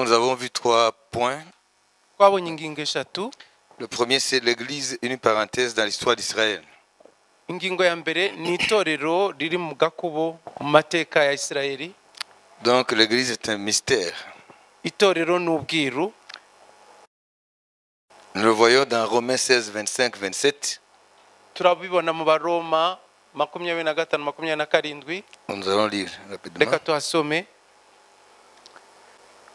Donc nous avons vu 3 points. twabonye ingingo eshatu. Le premier, c'est l'Église, une parenthèse dans l'histoire d'Israël. Ingingo ya mbere ni itorero riri mu gakubo mu mateka ya Isirayeli. Donc l'Église est un mystère. Itorero ni ubwiru. Nous le voyons dans Romains 16, 25, 27. Turabibona mu Baroma 25-27. Nous allons lire rapidement. Reka tuhasome.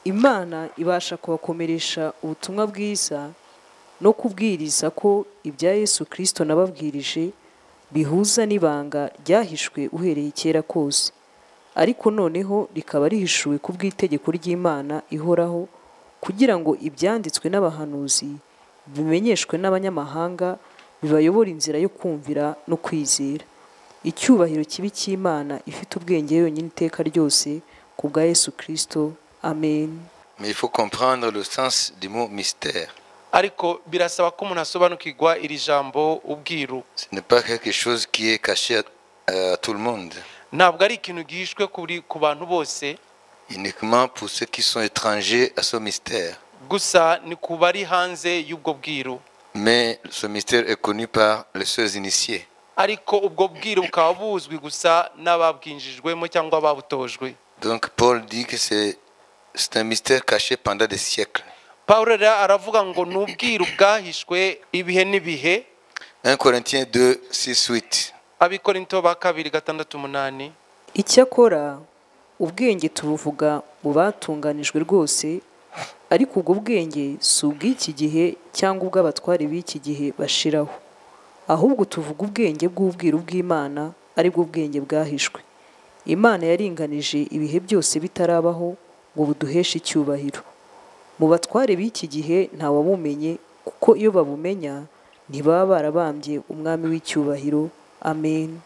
Imana ibasha kubakomeresha ubutumwa bwiza no kubwiriza ko ibya Yesu Kristo nababwirije bihuza n'ibanga ryahishwe uhereye kera kose, ariko noneho rikaba rihishuwe ku bw'itegeko ry'Imana ihoraho, kugira ngo ibyanditswe n'abahanuzi bimenyeshwe n'abanyamahanga, bibayobora inzira yo kumvira no kwizera. Icyubahiro kibi cy'Imana ifite ubwenge yonyine iteka ryose ku bwa Yesu Kristo. Amen. Mais il faut comprendre le sens du mot mystère. Ariko birasaba ko umuntu asobanukirwa iri jambo ubwiru. Ce n'est pas quelque chose qui est caché à tout le monde. Ntabwo ari ikintu gihishwe ku bantu bose. Uniquement pour ceux qui sont étrangers à ce mystère. Gusa ni ku bari hanze y'ubwo bwiru. Mais ce mystère est connu par les seuls initiés. Ariko ubwo bwiru bukaba buzwi gusa n'ababwinjijwemo cyangwa ababutojwe. Donc Paul dit que c'est un mystère caché pendant des siècles. Paulo aravuga ngo ni ubwiru bwahishwe ibihe n'ibihe. 1 Corinthiens 2, 6, 8. Abikorinto ba 2:6-8. Icyakora ubwenge tubuvuga mu batunganijwe rwose, ariko ubwo bwenge si ubw'iki gihe cyangwa ubw'abatware b'iki gihe bashiraho, ahubwo tuvuga ubwenge bw'ubwiru bw'Imana, ari bwo bwenge bwahishwe. Imana yaringanije ibihe byose bitarabaho ngo buduheshe icyubahiro. Mu batware b'iki gihe ntawabumenye, kuko iyo babumenya ntibaba barabambye umwami w'icyubahiro. Amen.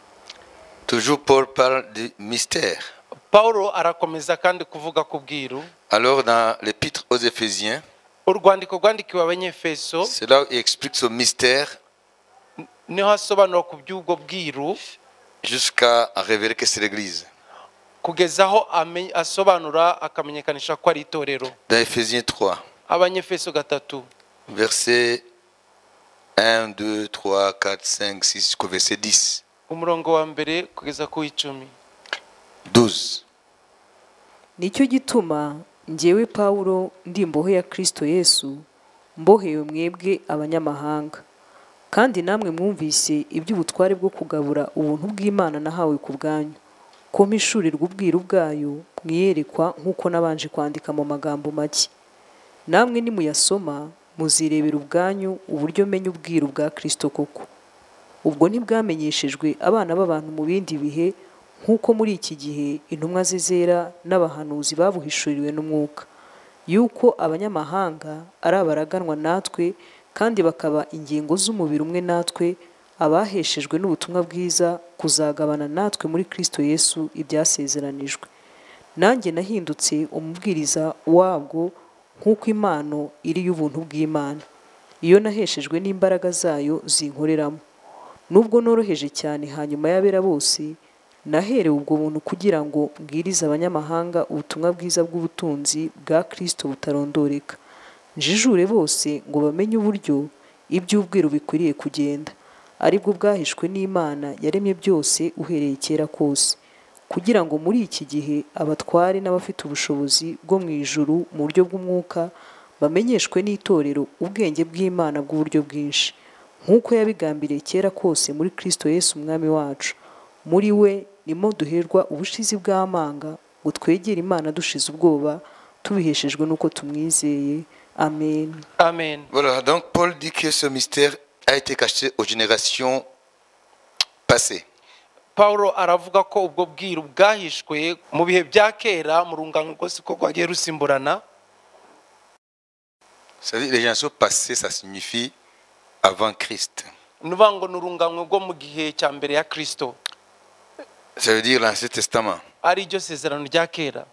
Toujours Paul parle du mystère. Paulo arakomeza kandi kuvuga ku bwiru. Alors dans l'épître aux Éphésiens, Urwandiko rwandikiwe Abanyefeso, c'est là où il explique ce mystère niho asobanura ku by'ubwo bwiru jusqu'à révéler que c'est l'Église. kugeza aho asobanura akamenyekanisha ko ari itorero. Dans Éphésiens 3, Abanyefeso 3, versets 1, 2, 3, 4, 5, 6 jusqu'au verset 10. umurongo wa mbere kugeza ku 10. 12. Nicyo gituma njyewe Paulo ndi imbohe ya Kristo Yesu, mbohewe mwebwe abanyamahanga, kandi namwe mwumvise iby'ubutware bwo kugabura ubuntu bw'Imana nahawe ku bwanyu, ko mpishurirwa ubwiru bwayo mwiyerekwa nk'uko nabanje kwandika mu magambo make. Namwe nimuyasoma muzirebera ubwanyu uburyo menya ubwiru bwa Kristo koko. Ubwo ntibwamenyeshejwe abana b'abantu mu bindi bihe, nk'uko muri iki gihe intumwa zizera n'abahanuzi babuhishuriwe n'umwuka, yuko abanyamahanga ari abaraganwa natwe, kandi bakaba ingingo z'umubiri umwe natwe, abaheshejwe n'ubutumwa bwiza kuzagabana natwe muri Kristo Yesu ibyasezeranijwe. Nanjye nahindutse umubwiriza wabwo nk'uko impano iri y'ubuntu bw'Imana, iyo naheshejwe n'imbaraga zayo zinkoreramo. Nubwo noroheje cyane hanyuma y'abera bose, naherewe ubwo buntu kugira ngo mbwirize abanyamahanga ubutumwa bwiza bw'ubutunzi bwa Kristo butarondoreka, njijure bose ngo bamenye uburyo iby'ubwiru bikwiriye kugenda, aribwo bwahishwe n'Imana yaremye byose uhereye kera kose, kugira ngo muri iki gihe abatware n'abafite ubushobozi bwo mu ijuru mu buryo bw'umwuka bamenyeshwe n'itorero ubwenge bw'Imana bw'uburyo bwinshi, nk'uko yabigambiriye kera kose muri Kristo Yesu umwami wacu. Muri we nimo duherwa ubushizi bw'amanga ngo twegere Imana dushize ubwoba, tubiheshejwe n'uko tumwizeye. Amen. Amen. Voilà, donc Paul dit que ce mystère a été caché aux générations passées. Paulo aravuga ko ubwo bwiru bwahishwe mu bihe bya kera mu rungano rwose ko rwagiye rusimburana. C'est-à-dire les générations passées, ça signifie avant Christ. Nuvuga ngo n'urungano rwo mu gihe cya mbere ya Kristo. Ça veut dire l'Ancien Testament. Ari ryo sezerano rya kera.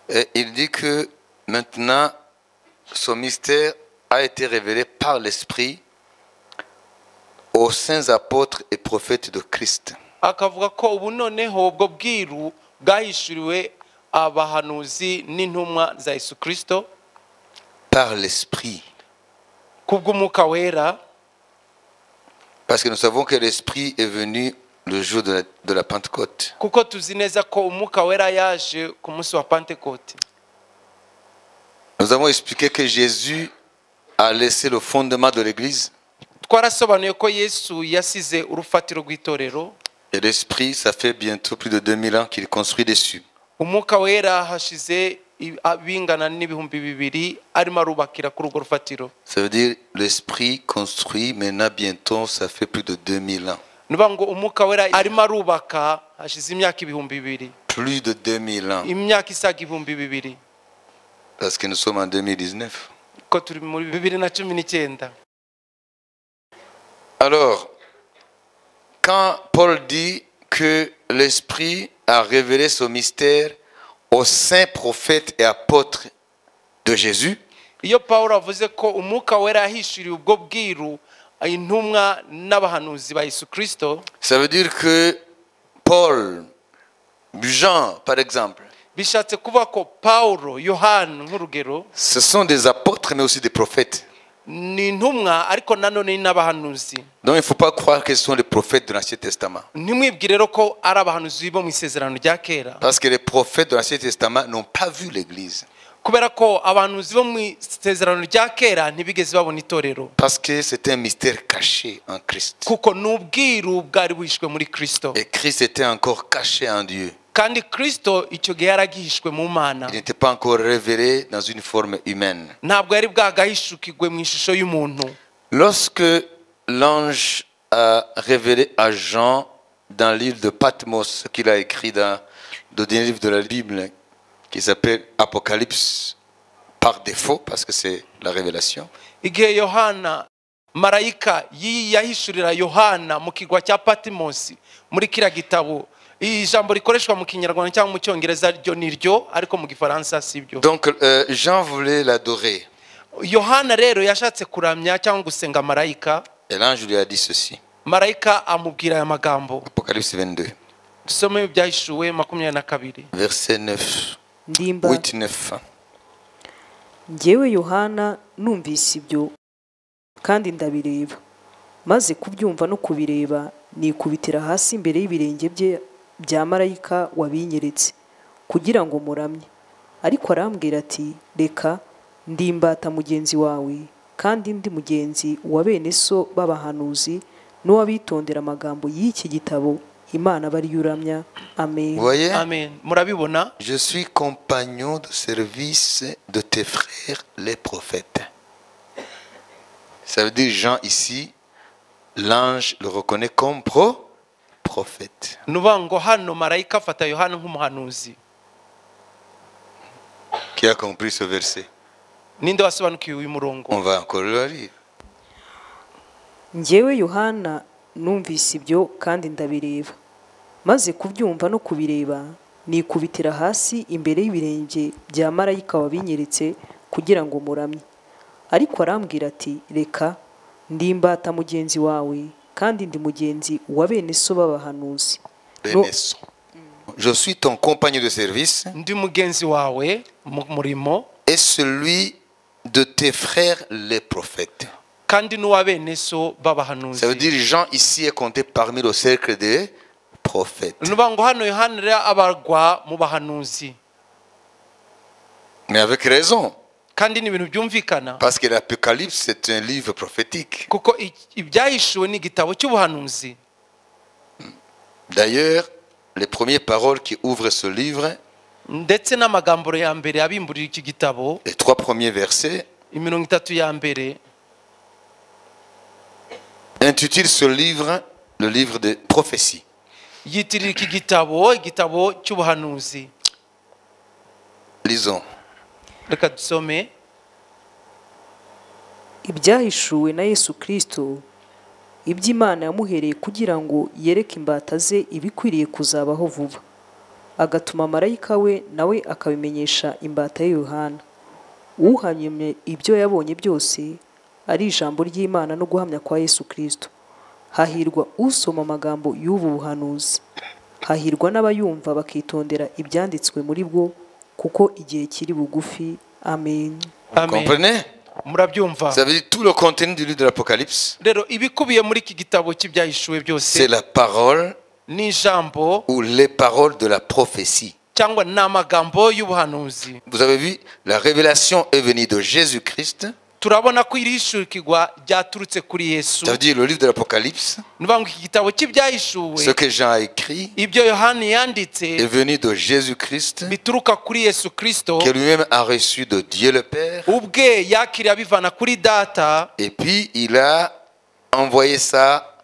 Et il dit que maintenant, ce mystère a été révélé par l'Esprit aux saints apôtres et prophètes de Christ. Akavuga ko ubu noneho ubwo bwiru bwahishuriwe abahanuzi n'intumwa za Yesu Kristo par l'Esprit. kubw'umwuka wera, Parce que nous savons que l'Esprit est venu le jour de la Pentecôte. kuko tuzi neza ko umwuka wera yaje ku munsi wa Pentekote. Nous avons expliqué que Jésus a laissé le fondement de l'Église. Twarasobanuye ko Yesu yasize urufatiro rw'itorero, Et l'Esprit, ça fait bientôt plus de 2000 ans qu'il construit dessus. umwuka wera hashize bingana n'ibihumbi 2000 arimo arubakira kuri urwo rufatiro. Ça veut dire l'Esprit construit, maintenant bientôt ça fait plus de 2000 ans. Nuba ngo umwuka wera arimo arubaka hashize imyaka ibihumbi 2000, Plus de 2000 ans. imyaka isaga ibihumbi 2000, Parce que nous sommes en 2019. ko turi muri 2019. Alors, quand Paul dit que l'Esprit a révélé ce mystère aux saints prophètes et apôtres de Jésus, Iyo Pawulo avuze ko umwuka wera yahishuriye ubwo bwiru intumwa n'abahanuzi ba Yesu Kristo, ça veut dire que Paul, Jean par exemple, bishatse kuvuga ko Pawulo, Yohana nk'urugero ce sont des apôtres mais aussi des prophètes. ni intumwa ariko nanone ni n'abahanuzi. Donc il ne faut pas croire que ce sont les prophètes de l'Ancien Testament. Ntimwibwire rero ko ari abahanuzi bo mu isezerano rya kera, Parce que les prophètes de l'Ancien Testament n'ont pas vu l'Église. kubera ko abahanuzi bo mu isezerano rya kera ntibigeze babona itorero, Parce que c'est un mystère caché en Christ. kuko n'ubwiru bwari buhishwe muri Kristo, Et Christ était encore caché en Dieu. kandi Kristo icyo gihe yaragihishwe mu Mana, Il n'était pas encore révélé dans une forme humaine. ntabwo yari bwagahishukirwe mu ishusho y'umuntu. Lorsque l'ange a révélé à Jean dans l'île de Patmos ce qu'il a écrit dans le dernier livre de la Bible qui s'appelle Apocalypse par défaut parce que c'est la révélation. Igihe Yohana marayika yahishurira Yohana mu kigwa cya Patimosi muri kiriya gitabo, ijambo rikoreshwa mu Kinyarwanda cyangwa mu Cyongereza ryo niryo, ariko mu Gifaransa sibyo. Donc Jean voulait l'adorer. Yohana rero yashatse kuramya cyangwa gusenga marayika, Et l'ange lui a dit ceci. marayika amubwira aya magambo. Apocalypse 22, Dusome ibyahishuwe 22 verset 9. ndimba 8-9. njyewe Yohana numvise ibyo kandi ndabireba, maze kubyumva no kubireba nikubitira hasi imbere y'ibirenge bye bya marayika wabinyeretse kugira ngo muramye. Ariko arambwira ati, reka, ndi imbata mugenzi wawe kandi ndi mugenzi wa bene so b'abahanuzi n'uwabitondera amagambo y'iki gitabo Imana bari yuramya. Amen. Vous voyez? Amen. Murabibona? Je suis compagnon de service de tes frères les prophètes. Ça veut dire Jean ici, l'ange le reconnaît comme prophète. Nuvuga ngo hano marayika afata Yohana nk'umuhanuzi. Qui a compris ce verset? Ninde wasobanukiwe uyu murongo? On va encore le lire. njyewe Yohana numvise ibyo kandi ndabireba, maze kubyumva no kubireba nikubitira hasi imbere y'ibirenge bya marayika wabinyeretse kugira ngo muramye. Ariko arambwira ati, reka, ndi imbata mugenzi wawe kandi ndi mugenzi wa bene so b'abahanuzi. Je suis ton compagnon de service Ndi mugenzi wawe mu murimo et celui de tes frères les prophètes. kandi n'uwa bene so Ça veut b'abahanuzi. dire Jean ici est compté parmi le cercle des prophètes. Nuvuga ngo hano Yohana rero abarwa mu bahanuzi, Mais avec raison. kandi ni ibintu byumvikana Parce que l'Apocalypse, c'est un livre prophétique. kuko ibyahishuwe ni igitabo cy'ubuhanuzi. D'ailleurs, les premières paroles qui ouvrent ce livre, Ndetse n'amagambo ya mbere abimburira iki gitabo, les 3 premiers versets, 30 ya mbere, intitulent ce livre le livre de prophétie. yitirira iki gitabo igitabo cy'ubuhanuzi. Lisons. Reka dusome. Ibyahishuwe na Yesu Kristo, iby'Imana yamuhereye kugira ngo yereke imbata ze ibikwiriye kuzabaho vuba, agatuma marayika we nawe akabimenyesha imbata ye Yohana. Uhanyumye ibyo yabonye byose ari ijambo ry'Imana no guhamya kwa Yesu Kristo. Hahirwa usoma amagambo y'ubu buhanuzi. hahirwa n'abayumva bakitondera ibyanditswe muri bwo kuko igihe kiri bugufi. Amen. Amen. Comprenez? Murabyumva? Ça veut dire tout le contenu du livre de l'Apocalypse, Rero ibikubiye muri iki gitabo cy'ibyahishuwe c'est byose la parole ni ijambo ou les paroles de la prophétie. cyangwa ni amagambo y'ubuhanuzi. Vous avez vu, la révélation est venue de Jésus-Christ. Turabona ko iri hishurikirwa ryaturutse kuri Yesu. Ça veut dire le livre de l'Apocalypse, Nuvuga ngo iki gitabo ce cy'ibyahishuwe que Jean a écrit, ibyo Yohani est yanditse venu de Jésus-Christ, bituruka kuri Yesu Kristo qui lui-même a reçu de Dieu le Père. ubwe yakiriye abivana kuri data, Et puis, il a envoyé ça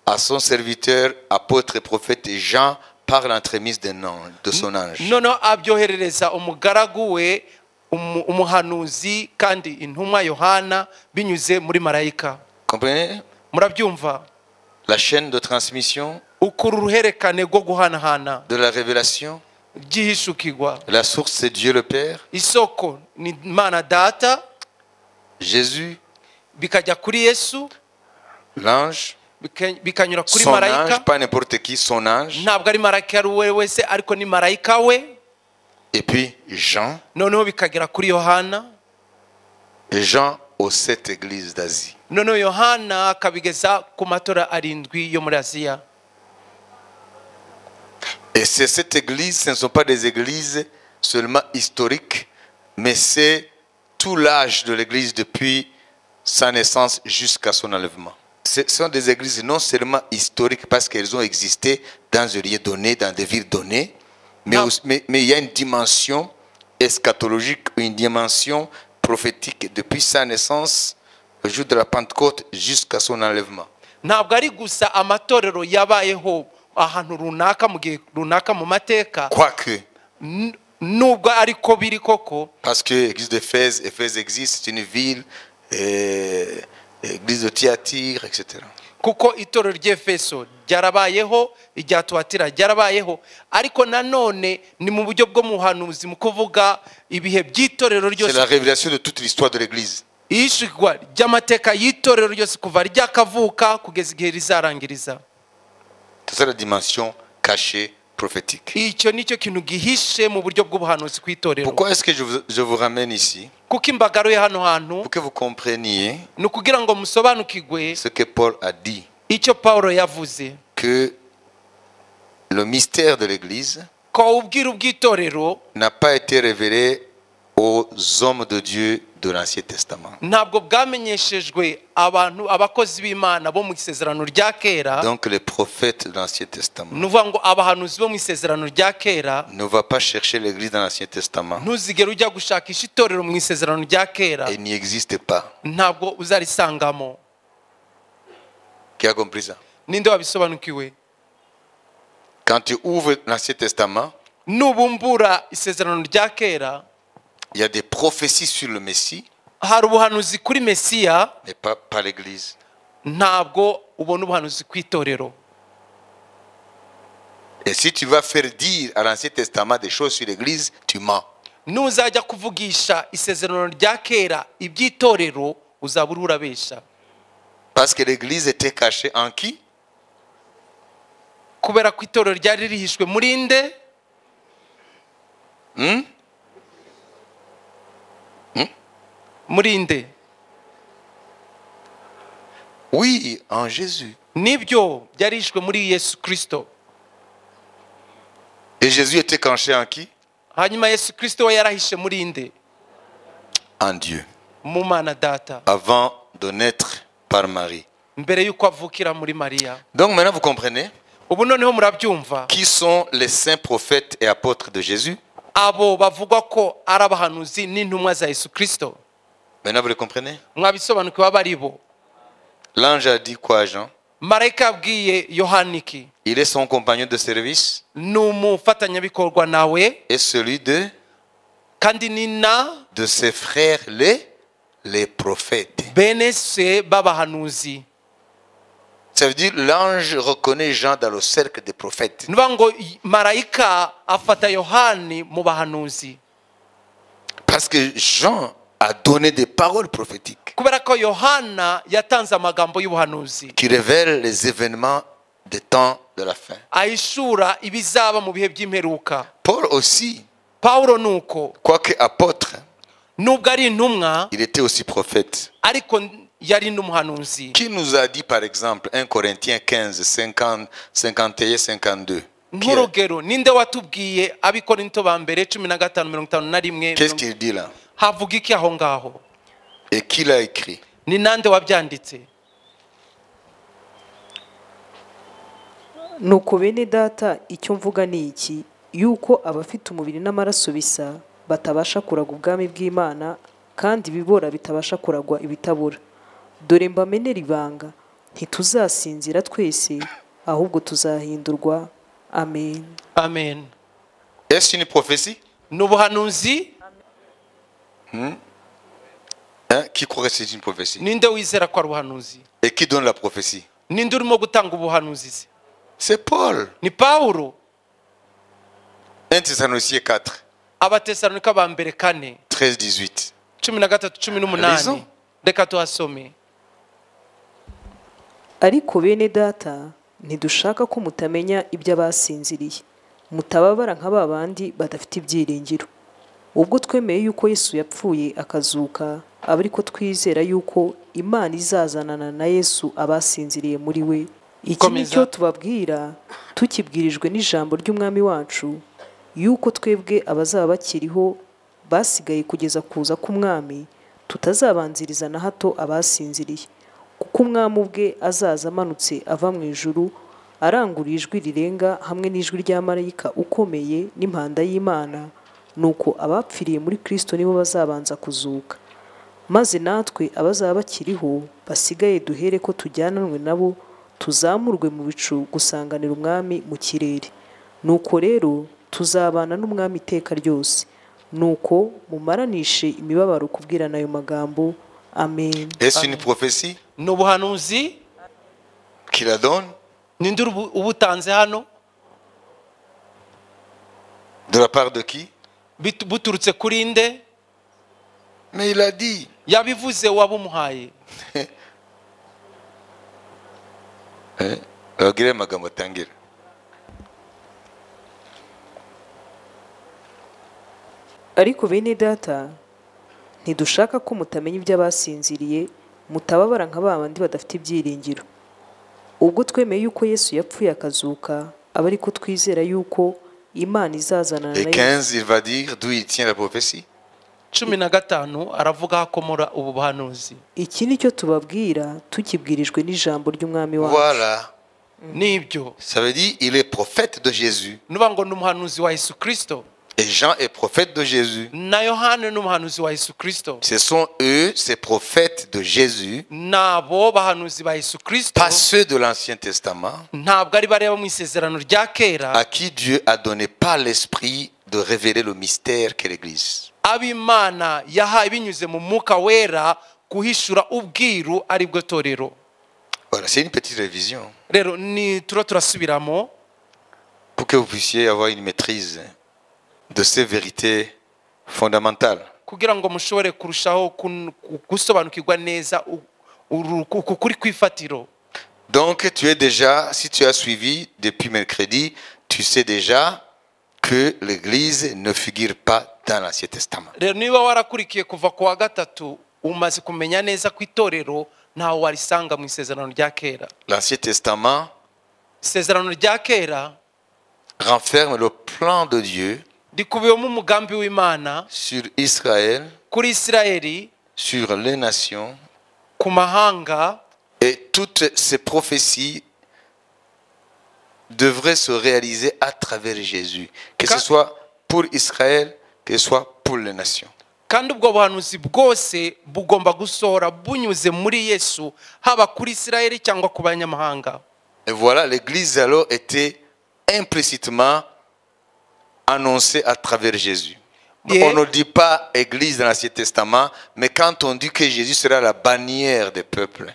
à son serviteur, apôtre et prophète Jean, par l'entremise de son ange. noneho abyoherereza umugaragu we umuhanuzi kandi intumwa Yohana binyuze muri marayika. Comprenez? Murabyumva? La chaîne de transmission Ukuru uruherekane rwo guhanahana de la révélation, ry'ihishukirwa. la source c'est Dieu le Père, Isoko ni Imana data, Jésus, bikajya kuri Yesu, l'ange, bikanyura kuri son ange, marayika. pas n'importe qui, son ange, Ntabwo ari marayika ari uwe wese ariko ni marayika we. et puis Jean, Noneho bikagera kuri Yohana. et Jean aux 7 églises d'Asie. Noneho Yohana akabigeza ku matora arindwi yo muri Aziya. Et ces 7 églises, ce ne sont pas des églises seulement historiques, mais c'est tout l'âge de l'église depuis sa naissance jusqu'à son enlèvement. Ce sont des églises non seulement historiques parce qu'elles ont existé dans un lieu donné, dans des villes données, mais Non. mais il y a une dimension eschatologique, une dimension prophétique depuis sa naissance, le jour de la Pentecôte, jusqu'à son enlèvement. Ntabwo ari gusa amatorero yabayeho ahantu runaka mu gihe runaka mu mateka, Quoique, nubwo ariko biri koko, parce que l'église d'Éphèse, Éphèse existe, c'est une ville, l'église de Thyatire, etc. kuko itorero ry'Efeso ryarabayeho, irya Tuatira ryarabayeho, ariko nanone ni mu buryo bwo muhanuzi mu kuvuga ibihe by'itorero C'est la ryose, révélation de toute l'histoire de l'église. ishigwa ry'amateka y'itorero ryose kuva ryakavuka kugeza igihe rizarangiriza. C'est ça la dimension cachée prophétique. Icyo nicyo kintu gihishe mu buryo bw'ubuhanuzi kw'itorero. Pourquoi est-ce que je vous ramène ici? Kuko imbagaruye hano hantu Pour que vous compreniez ni ukugira ngo musobanukirwe ce que Paul a dit, icyo Pawulo yavuze, que le mystère de l'église ko ubwiru bw'itorero n'a pas été révélé aux hommes de Dieu de l'Ancien Testament. ntabwo bwamenyeshejwe abantu abakozi b'Imana bo mu isezerano rya kera. Donc les prophètes de l'Ancien Testament. Ni ukuvuga ngo abahanuzi bo mu isezerano rya kera, Ne va pas chercher l'église dans l'Ancien Testament. ntuzigere ujya gushakisha itorero mu isezerano rya kera, Elle n'y existe pas. ntabwo uzarisangamo. Qui a compris ça? Ninde wabisobanukiwe? Quand tu ouvres l'Ancien Testament, Nubumbura isezerano rya kera, il y a des prophéties sur le Messie, hari ubuhanuzi kuri Mesiya, mais pas l'église. ntabwo ubona ubuhanuzi ku itorero. Et si tu vas faire dire à l'Ancien Testament des choses sur l'église, tu mens. Nuzajya kuvugisha isezerano rya kera iby'itorero uzaba uri urabesha, Parce que l'église était cachée en qui? kubera ko itorero ryari rihishwe muri nde? Muri nde? Oui, en Jésus. Nibyo byari rihishwe muri Yesu Kristo. Et Jésus était caché en qui? Hanyuma Yesu Kristo we yarahishe muri nde? En Dieu. Mu Mana Data, Avant de naître par Marie. mbere y'uko avukira muri Mariya. Donc maintenant vous comprenez Ubu noneho murabyumva, qui sont les saints prophètes et apôtres de Jésus. abo bavugwa ko ari abahanuzi n'intumwa za Yesu Kristo. Maintenant vous le comprenez? Mwabisobanukiwe abo ari bo. L'ange a dit quoi à Jean? Marayika yabwiye Yohaniki, Il est son compagnon de service ni umufatanyabikorwa nawe et celui kandi ni na de ses frères les prophètes. bene se b'abahanuzi. Ça veut dire l'ange reconnaît Jean dans le cercle des prophètes. Nuvuga ngo marayika afata Yohani mu bahanuzi, Parce que Jean a donné des paroles prophétiques kubera ko Yohana yatanze amagambo y'ubuhanuzi qui révèlent les événements des temps de la fin. ahishura ibizaba mu bihe by'imperuka. Paul aussi, Pawulo nuko quoique apôtre, nubwo ari intumwa il était aussi prophète. ariko yari n'umuhanuzi. Qui nous a dit par exemple 1 Corinthiens 15, 50, 51, 52? Pierre. nk'urugero ninde watubwiye abikorinto ba mbere 15:51? Qu'est-ce qu'il dit là? havuga iki aho ngaho? Et qui l'a écrit? Ni nande wabyanditse? nuko bene data icyo mvuga ni iki, yuko abafite umubiri n'amaraso bisa batabasha kuraga ubwami bw'Imana, kandi ibibora bitabasha kuragwa ibitabora. Dore mbamenera ibanga, ntituzasinzira twese, ahubwo tuzahindurwa. Amen. Amen. Est-ce une prophétie? N'ubuhanuzi? Hein? Qui croit que c'est une prophétie? Ninde wizera ko ari ubuhanuzi? Et qui donne la prophétie? Ninde urimo gutanga ubuhanuzi? C'est Paul. Ni Pawulo. 1 Thessaloniciens 4, Abatesalonika ba mbere 4 13, 18. 13:18. Raison. Reka tuhasome. Ariko bene data ntidushaka ko mutamenya iby'abasinziriye, mutababara nka ba bandi badafite ibyiringiro. Ubwo twemeye yuko Yesu yapfuye akazuka, aba ariko twizera yuko Imana izazanana na Yesu abasinziriye muri we. Iki ni cyo tubabwira tukibwirijwe n'ijambo ry'umwami wacu, yuko twebwe abazaba bakiriho basigaye kugeza kuza k'umwami tutazabanziriza na hato abasinziriye. Kuko umwami ubwe azaza amanutse ava mu ijuru arangurura ijwi rirenga hamwe n'ijwi rya marayika ukomeye n'impanda y'Imana, nuko abapfiriye muri Kristo nibo bazabanza kuzuka. Maze natwe abazaba bakiriho basigaye duhere ko tujyananwe nabo tuzamurwe mu bicu gusanganira umwami mu kirere. Nuko rero tuzabana n'umwami iteka ryose. Nuko mumaranishe imibabaro kubwirana ayo magambo. Amen. Est-ce une prophétie? N'ubuhanuzi? Qui la donne? Ninde ubutanze hano? De la part de qui? Buturutse kuri nde? Mais il a dit. Yabivuze wabumuhaye. Bagire amagambo atangira. Ariko bene data ntidushaka ko mutamenya iby'abasinziriye, mutababara nka ba bandi badafite ibyiringiro. Ubwo twemeye yuko Yesu yapfuye akazuka, aba ariko twizera yuko Imana izazanana na Et 15, il va dire d'où il tient la prophétie. 15 aravuga hakomora ubu buhanuzi. Iki ni cyo tubabwira tukibwirijwe n'ijambo ry'umwami wacu. Voilà. Nibyo. Ça veut dire il est prophète de Jésus. Nuba ngo n'umuhanuzi wa Yesu Kristo. Et Jean est prophète de Jésus. Na Yohana n'umuhanuzi wa Yesu Kristo. Ce sont eux, ces prophètes de Jésus, Nabo bahanuzi ba Yesu Kristo. pas ceux de l'Ancien Testament, Ntabwo ari bareba mu isezerano rya kera. à qui Dieu a donné par l'Esprit de révéler le mystère qu'est l'Église. Abimana yahaye binyuze mu mwuka wera guhishura ubwiru ari bwo torero. Voilà, c'est une petite révision Rero ni turasubiramo pour que vous puissiez avoir une maîtrise de ces vérités fondamentales. kugira ngo mushobore kurushaho gusobanukirwa neza ukuri kwifatiro. Donc tu es déjà, si tu as suivi depuis mercredi, tu sais déjà que l'Église ne figure pas dans l'Ancien Testament. Rero niba warakurikiye kuva ku wa gatatu umaze kumenya neza ku itorero ntawe warisanga mu isezerano rya kera. L'Ancien Testament Isezerano rya kera renferme le plan de Dieu rikubiyemo umugambi w'Imana sur Israël, kuri Isirayeli, sur les nations, ku mahanga, et toutes ces prophéties devraient se réaliser à travers Jésus, que ce soit pour Israël, que ce soit pour les nations. kandi ubwo buhanuzi bwose bugomba gusohora bunyuze muri Yesu, haba kuri Isirayeli cyangwa ku banyamahanga. Et voilà, l'Église alors était implicitement annoncée à travers Jésus. On ne dit pas Église dans l'Ancien Testament, mais quand on dit que Jésus sera la bannière des peuples,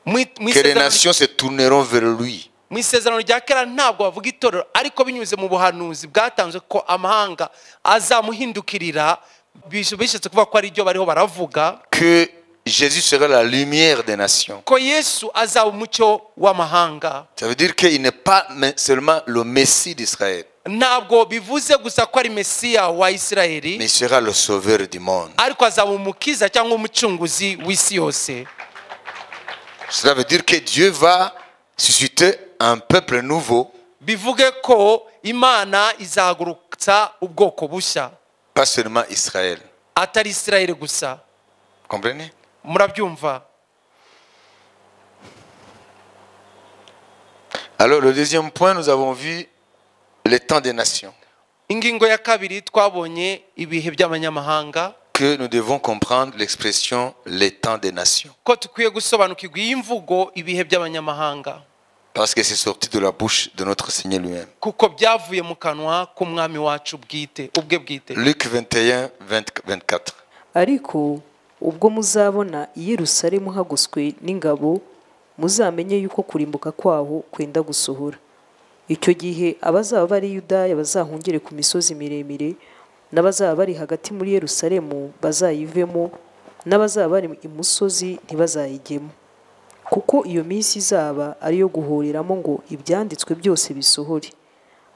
que les nations se tourneront vers lui. Mu isezerano rya kera ntabwo bavuga itorero, ariko binyuze mu buhanuzi bwatanzwe ko amahanga azamuhindukirira, bishatse kuvuga ko ari ryo bariho baravuga. Que Jésus sera la lumière des nations. ko yesu azaba umucyo w'amahanga. Ça veut dire qu'il n'est pas seulement le Messie d'Israël, Ntabwo bivuze gusa ko ari mesiya wa isirayeli, mais il sera le sauveur du monde. ariko azaba umukiza cyangwa umucunguzi w'isi yose. Cela veut dire que Dieu va susciter un peuple nouveau, Bivuge ko imana izahagurutsa ubwoko bushya, pas seulement Israël. atari isirayeli gusa. Comprenez? Murabyumva? Alors le deuxième point, nous avons vu le temps des nations, Ingingo ya kabiri twabonye ibihe by'abanyamahanga, que nous devons comprendre l'expression le temps des nations, ko tukwiye gusobanukirwa iyi mvugo ibihe by'abanyamahanga, parce que c'est sorti de la bouche de notre Seigneur lui-même. kuko byavuye mu kanwa k'umwami wacu ubwe bwite. Luc 21, 24. ariko ubwo muzabona i Yerusalemu hagoswe n'ingabo, muzamenye yuko kurimbuka kwaho kwenda gusohora. Icyo gihe abazaba bari i Yudaya bazahungire ku misozi miremire, n'abazaba bari hagati muri Yerusalemu bazayivemo, n'abazaba bari imusozi ntibazayigemo. Kuko iyo minsi izaba ari iyo guhuriramo ngo ibyanditswe byose bisohore.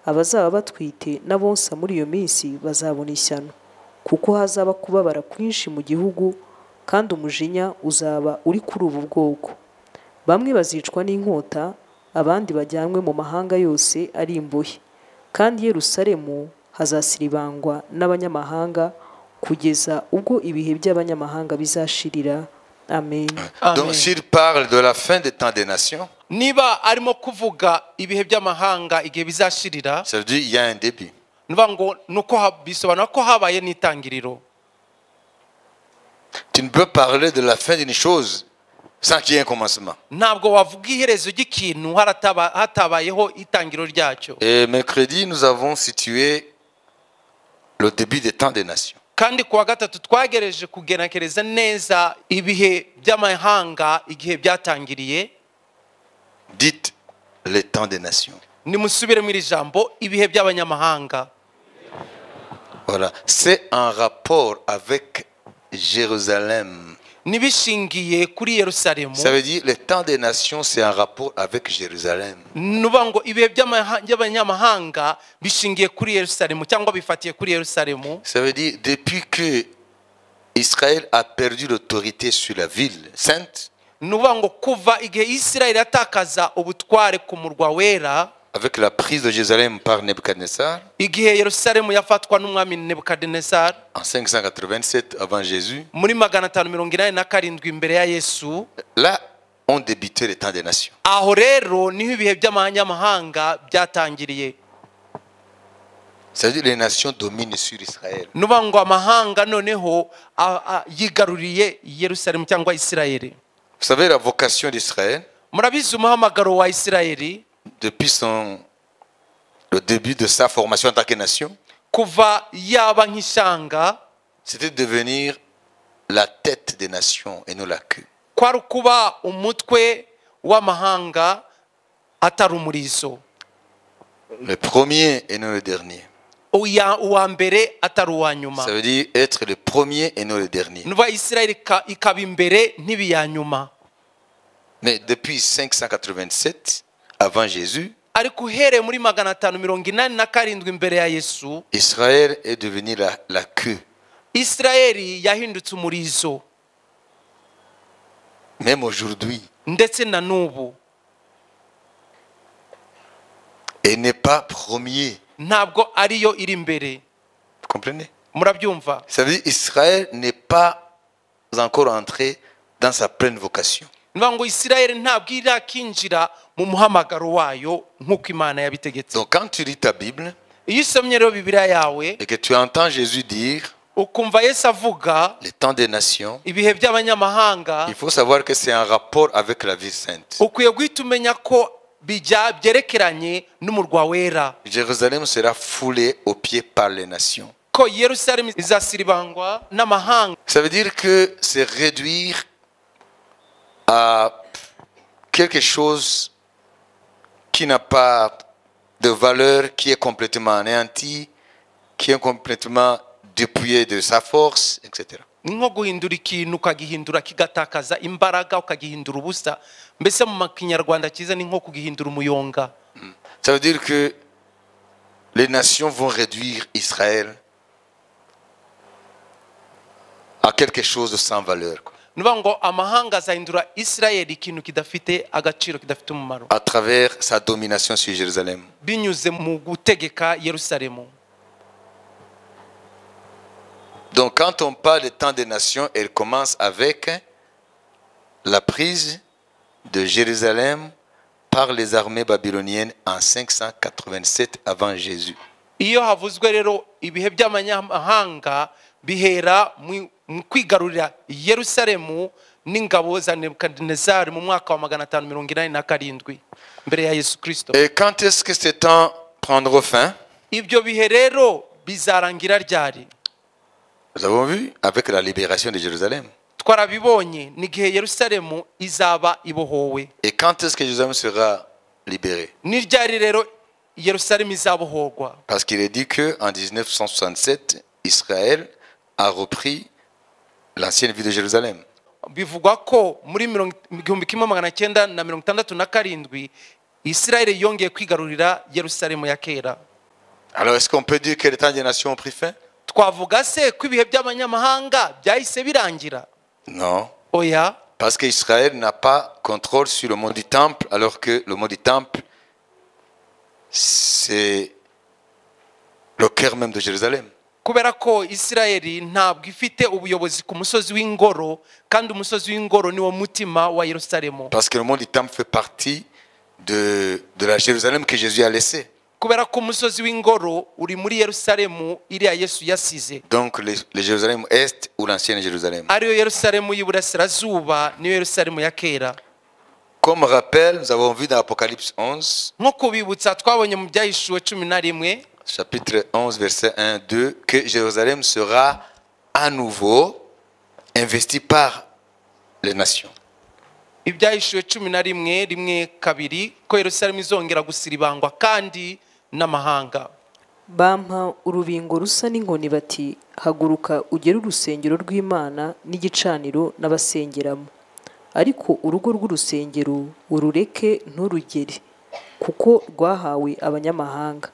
Abazaba batwite n'abonsa muri iyo minsi bazabona ishyano, kuko hazaba kubabara kwinshi mu gihugu, kandi umujinya uzaba uri kuri ubu bwoko. Bamwe bazicwa n'inkota, abandi bajyanwe mu mahanga yose ari imbohe. Kandi Yerusalemu hazasiribangwa n'abanyamahanga kugeza ubwo ibihe by'abanyamahanga bizashirira. Amen. Donc s'il parle de la fin des temps des nations, Niba arimo kuvuga ibihe by'amahanga igihe bizashirira, ça veut dire qu'il y a un début. nuvuga ngo nuko bisobanura ko habaye n'itangiriro. Tu ne peux parler de la fin d'une chose sans qu'il y ait un commencement. Ntabwo wavuga iherezo ry'ikintu hatabayeho itangiriro ryacyo. Et mercredi, nous avons situé le début des temps des nations. Kandi kuwa gatatu twagereje kugenekereza neza ibihe by'amahanga igihe byatangiriye. Dites les temps des nations. Nimusubire muri jambo ibihe by'abanyamahanga. Voilà, c'est en rapport avec Jérusalem. Nibishingiye kuri Yerusalemu. Ça veut dire les temps des nations, c'est en rapport avec Jérusalem. Nuvuga ngo ibihe by'abanyamahanga bishingiye kuri Yerusalemu cyangwa bifatiye kuri Yerusalemu. Ça veut dire depuis que Israël a perdu l'autorité sur la ville sainte, Nuvuga ngo kuva igihe Isirayeli atakaza ubutware ku murwa wera, avec la prise de Jérusalem par Nebuchadnezzar igihe Yerusalemu yafatwa n'umwami Nebukadinezar en 587 avant Jésus, muri 587 imbere ya Yesu, là ont débuté les temps des nations. aho rero niho ibihe by'abanyamahanga byatangiriye. Ça veut dire les nations dominent sur Israël. Nuvuga ngo amahanga noneho yigaruriye Yerusalemu cyangwa Isirayeli. Vous savez la vocation d'Israël, Murabizi umuhamagaro wa Isirayeli depuis le début de sa formation en tant que nation, kuva yaba nk'ishyanga, c'était de devenir la tête des nations et non la queue. kwari kuba umutwe w'amahanga atari umurizo, Le premier et non le dernier. uwa mbere atari uwa nyuma. Ça veut dire être le premier et non le dernier. Nuva Isirayeli ikaba imbere ntibiya nyuma. Mais depuis 587 avant Jésus, Ariko uhereye muri 587 imbere ya Yesu, Israël est devenu la queue. Isirayeli yahindutse umurizo. Même aujourd'hui, Ndetse na n'ubu et n'est pas premier. ntabwo ariyo iri imbere. Vous comprenez? Murabyumva? Ça veut dire Israël n'est pas encore entré dans sa pleine vocation. Nuvuga ngo Isirayeli ntabwo irakinjira mu muhamagaro wayo nk'uko Imana yabitegetse. Donc quand tu lis ta Bible Iyo usomye rero Bibiliya yawe et que tu entends Jésus dire ukumva Yesu avuga les temps des nations, ibihe by'abanyamahanga, il faut savoir que c'est en rapport avec la vie sainte. ukwiye guhita umenya ko byerekeranye n'umurwa wera, Jérusalem sera foulée aux pieds par les nations. ko Yerusalemu izasiribangwa n'amahanga. Ça veut dire que c'est réduire à quelque chose qui n'a pas de valeur, qui est complètement anéanti, qui est complètement dépouillé de sa force, etc. ni nko guhindura ikintu ukagihindura kigatakaza imbaraga ukagihindura ubusa, mbese mu kinyarwanda cyiza ni nko kugihindura umuyonga. Ça veut dire que les nations vont réduire Israël à quelque chose de sans valeur, quoi, Nuvuga ngo amahanga azahindura Isirayeli ikintu kidafite agaciro, kidafite umumaro, à travers sa domination sur Jérusalem. binyuze mu gutegeka Yerusalemu. Donc quand on parle des temps des nations, elle commence avec la prise de Jérusalem par les armées babyloniennes en 587 avant Jésus. Iyo havuzwe rero ibihe by'amanyamahanga bihera mu kwigarurira Yerusalemu n'ingabo za Nebukadinezari mu mwaka wa 587 mbere ya Yesu Kristo. Et quand est-ce que ces temps prendront fin? Ibyo bihe rero bizarangira ryari? Nous avons vu avec la libération de Jérusalem. Twarabibonye n'igihe Yerusalemu izaba ibohowe. Et quand est-ce que Jérusalem sera libéré? Ni ryari rero Yerusalemu izabohorwa? Parce qu'il est dit qu'en 1967, Israël a repris l'ancienne ville de Jérusalem. Bivugwa ko muri 1967 Israeli yongeye kwigarurira Yerusalemu ya kera. Alors est-ce qu'on peut dire que les temps des nations ont pris fin? Twavuga se ko ibihe by'abanyamahanga byahise birangira? Non. Oya, Parce qu'Israël n'a pas contrôle sur le mont du temple, alors que le mont du temple, c'est le cœur même de Jérusalem. kubera ko Isirayeli ntabwo ifite ubuyobozi ku musozi w'ingoro, kandi umusozi w'ingoro niwo mutima wa Yerusalemu. Parce que le mont du temple fait partie de la Jérusalem que Jésus a laissée. Kubera ko umusozi w'ingoro uri muri Yerusalemu iriya Yesu yasize. Donc le Jérusalem Est ou l'ancienne Jérusalem. Ariyo Yerusalemu y'Iburasirazuba niyo Yerusalemu ya kera. Comme rappel, nous avons vu dans Apocalypse 11, Nko kubibutsa twabonye mu Byahishuwe 11 chapitre 11, verset 1-2, que Jérusalem sera à nouveau investi par les nations. Ibyahishuwe 11:1-2 ko Yerusalemu izongera gusiribangwa kandi n'amahanga. bampa urubingo rusa n'inkoni bati haguruka ugere urusengero rw'Imana n'igicaniro n'abasengeramo, ariko urugo rw'urusengero urureke nturugere, kuko rwahawe abanyamahanga,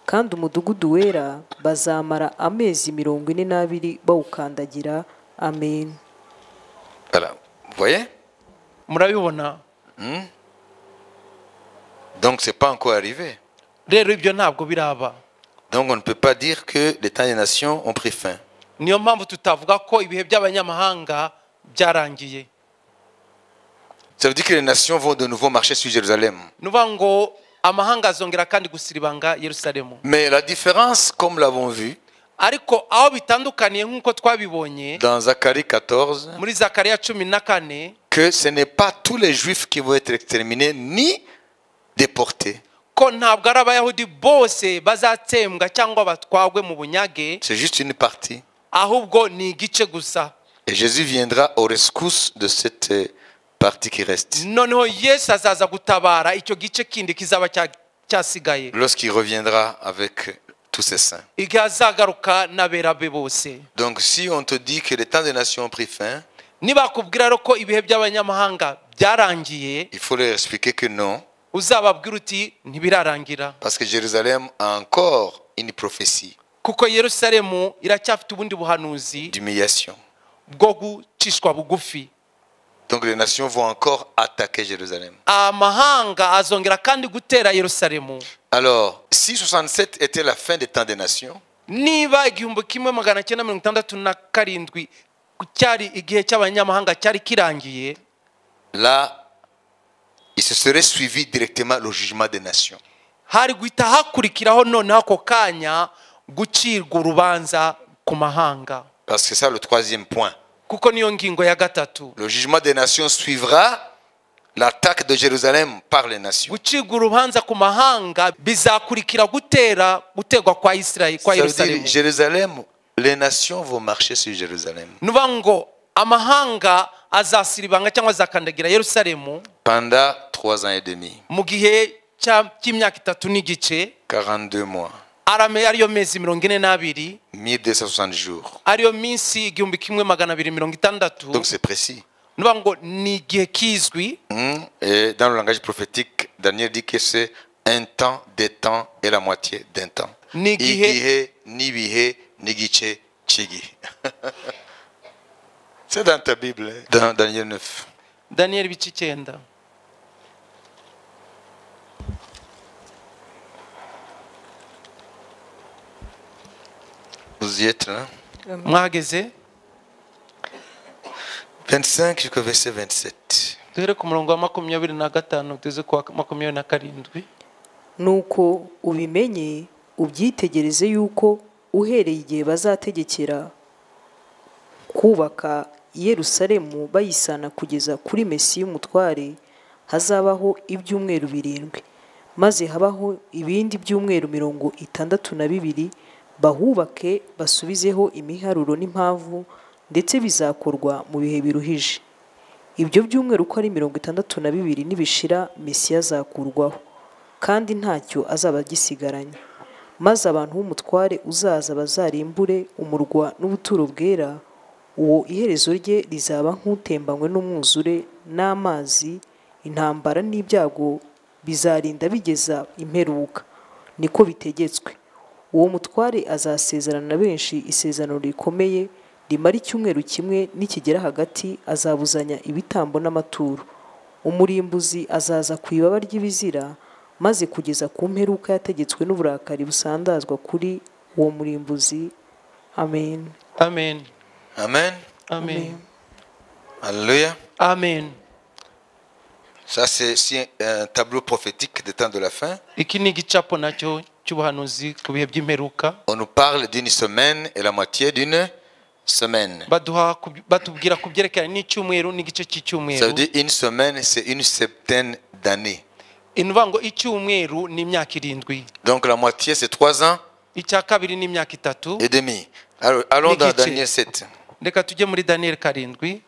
kandi umudugudu wera bazamara amezi 42 bawukandagira. Amen. Voilà, vous voyez? Murabibona? Donc c'est pas encore arrivé. Rero ibyo ntabwo biraba. Donc on ne peut pas dire que les temps des nations ont pris fin. Niyo mpamvu tutavuga ko ibihe by'abanyamahanga byarangiye. Ça veut dire que les nations vont de nouveau marcher sur Jérusalem. Nuvuga ngo amahanga azongera kandi gusiribanga Yerusalemu. Mais la différence, comme l'avons vu, Ariko aho bitandukaniye nk'uko twabibonye dans Zacharie 14, muri Zakariya 14, que ce n'est pas tous les juifs qui vont être exterminés ni déportés. ko ntabwo ari abayahudi bose bazatsembwa cyangwa batwagwe mu bunyage, C'est juste une partie. ahubwo ni igice gusa. Et Jésus viendra au rescousse de cette partie qui reste. Noneho Yesu azaza gutabara icyo gice kindi kizaba cyasigaye Lorsqu'il reviendra avec tous ses saints. igihe azagaruka n'abera be bose. Donc si on te dit que les temps des nations ont pris fin, Nibakubwira rero ko ibihe by'abanyamahanga byarangiye, il faut leur expliquer que non. uzababwira uti ntibirarangira, Parce que Jérusalem a encore une prophétie kuko Yerusalemu iracyafite ubundi buhanuzi d'humiliation. bwo gucishwa bugufi. Donc les nations vont encore attaquer Jérusalem. Amahanga azongera kandi gutera Yerusalemu. Alors, si 67 était la fin des temps des nations, Niba 1967 cyari igihe cy'abanyamahanga cyari kirangiye, là, il se serait suivi directement le jugement des nations. hari guhita hakurikiraho noneho ako kanya gucirwa urubanza ku mahanga, Parce que c'est ça le troisième point. kuko niyo ngingo ya gatatu. Le jugement des nations suivra l'attaque de Jérusalem par les nations. Gucirwa urubanza ku mahanga bizakurikira guterwa kwa Isirayeli, kwa Ça veut dire Yerusalemu. Jérusalem, les nations vont marcher sur Jérusalem Nuvuga ngo amahanga azasiribanga cyangwa azakandagira Yerusalemu pendant 3 ans et demi, mu gihe cy'imyaka 3 n'igice, 42 mois. arame ariyo mezi 42 1260 jours. ariyo minsi 1260. Donc c'est précis. nuba ngo ni igihe kizwi. Et dans le langage prophétique, Daniel dit que c'est un temps, des temps et la moitié d'un temps. Igihe, nibihe, nigice, chigihe. C'est dans ta Bible, dans Daniel 9. Daniel ibice 9. Vous y êtes là? Mwageze 25 jusqu'au verset 27. duhere ku murongo wa 25 tuze ku wa 27. nuko ubimenye ubyitegereze yuko uhereye igihe bazategekera kubaka i Yerusalemu bayisana kugeza kuri Mesiya umutware hazabaho ibyumweru 7, maze habaho ibindi byumweru 62 bahubake basubizeho imiharuro n'impamvu, ndetse bizakorwa mu bihe biruhije. Ibyo byumweru uko ari 62 nibishira Mesiya azakurwaho, kandi ntacyo azaba agisigaranye. Maze abantu b'umutware uzaza bazarimbure umurwa n'ubuturo bwera, uwo iherezo rye rizaba nk'utembanywe n'umwuzure n'amazi, intambara n'ibyago bizarinda bigeza imperuka, niko bitegetswe. Uwo mutware azasezerana na benshi isezerano rikomeye rimara icyumweru kimwe, nikigera hagati azabuzanya ibitambo n'amaturo. Umurimbuzi azaza ku ibaba ry'ibizira, maze kugeza ku mperuka yategetswe n'uburakari busandazwa kuri uwo murimbuzi. Amen. Amen. Amen. Amen. Alléluia. Amen. Ça, c'est un tableau prophétique des temps de la fin. Iki ni igicapo nacyo cy'ubuhanuzi ku bihe by'imperuka. On nous parle d'une semaine et la moitié d'une semaine. batubwira ku byerekeranye n'icyumweru n'igice Ça veut cy'icyumweru. dire une semaine, c'est une septaine d'années. Inuvuga ngo icyumweru ni imyaka 7, Donc la moitié, c'est 3 ans icya kabiri ni imyaka 3. et demi. Alors, allons dans N'igice. Daniel 7. Reka tujye muri Daniel 7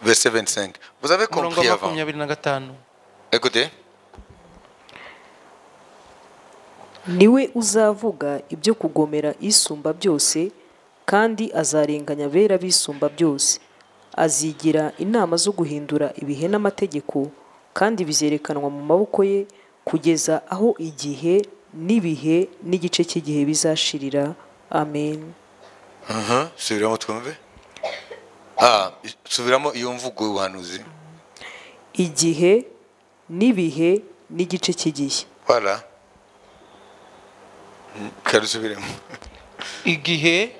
Verset 25. Vous avez umurongo compris wa avant. 25. Écoutez. Niwe uzavuga ibyo kugomera isumba byose, kandi azarenganya abera bisumba byose. Azigira inama zo guhindura ibihe n'amategeko, kandi bizerekanwa mu maboko ye kugeza aho igihe n'ibihe n'igice cy'igihe bizashirira. Amen. Subiramo twumve. Subiramo iyo mvugo y'ubuhanuzi. Igihe n'ibihe n'igice cy'igihe. Voilà. Karusubiremo. Igihe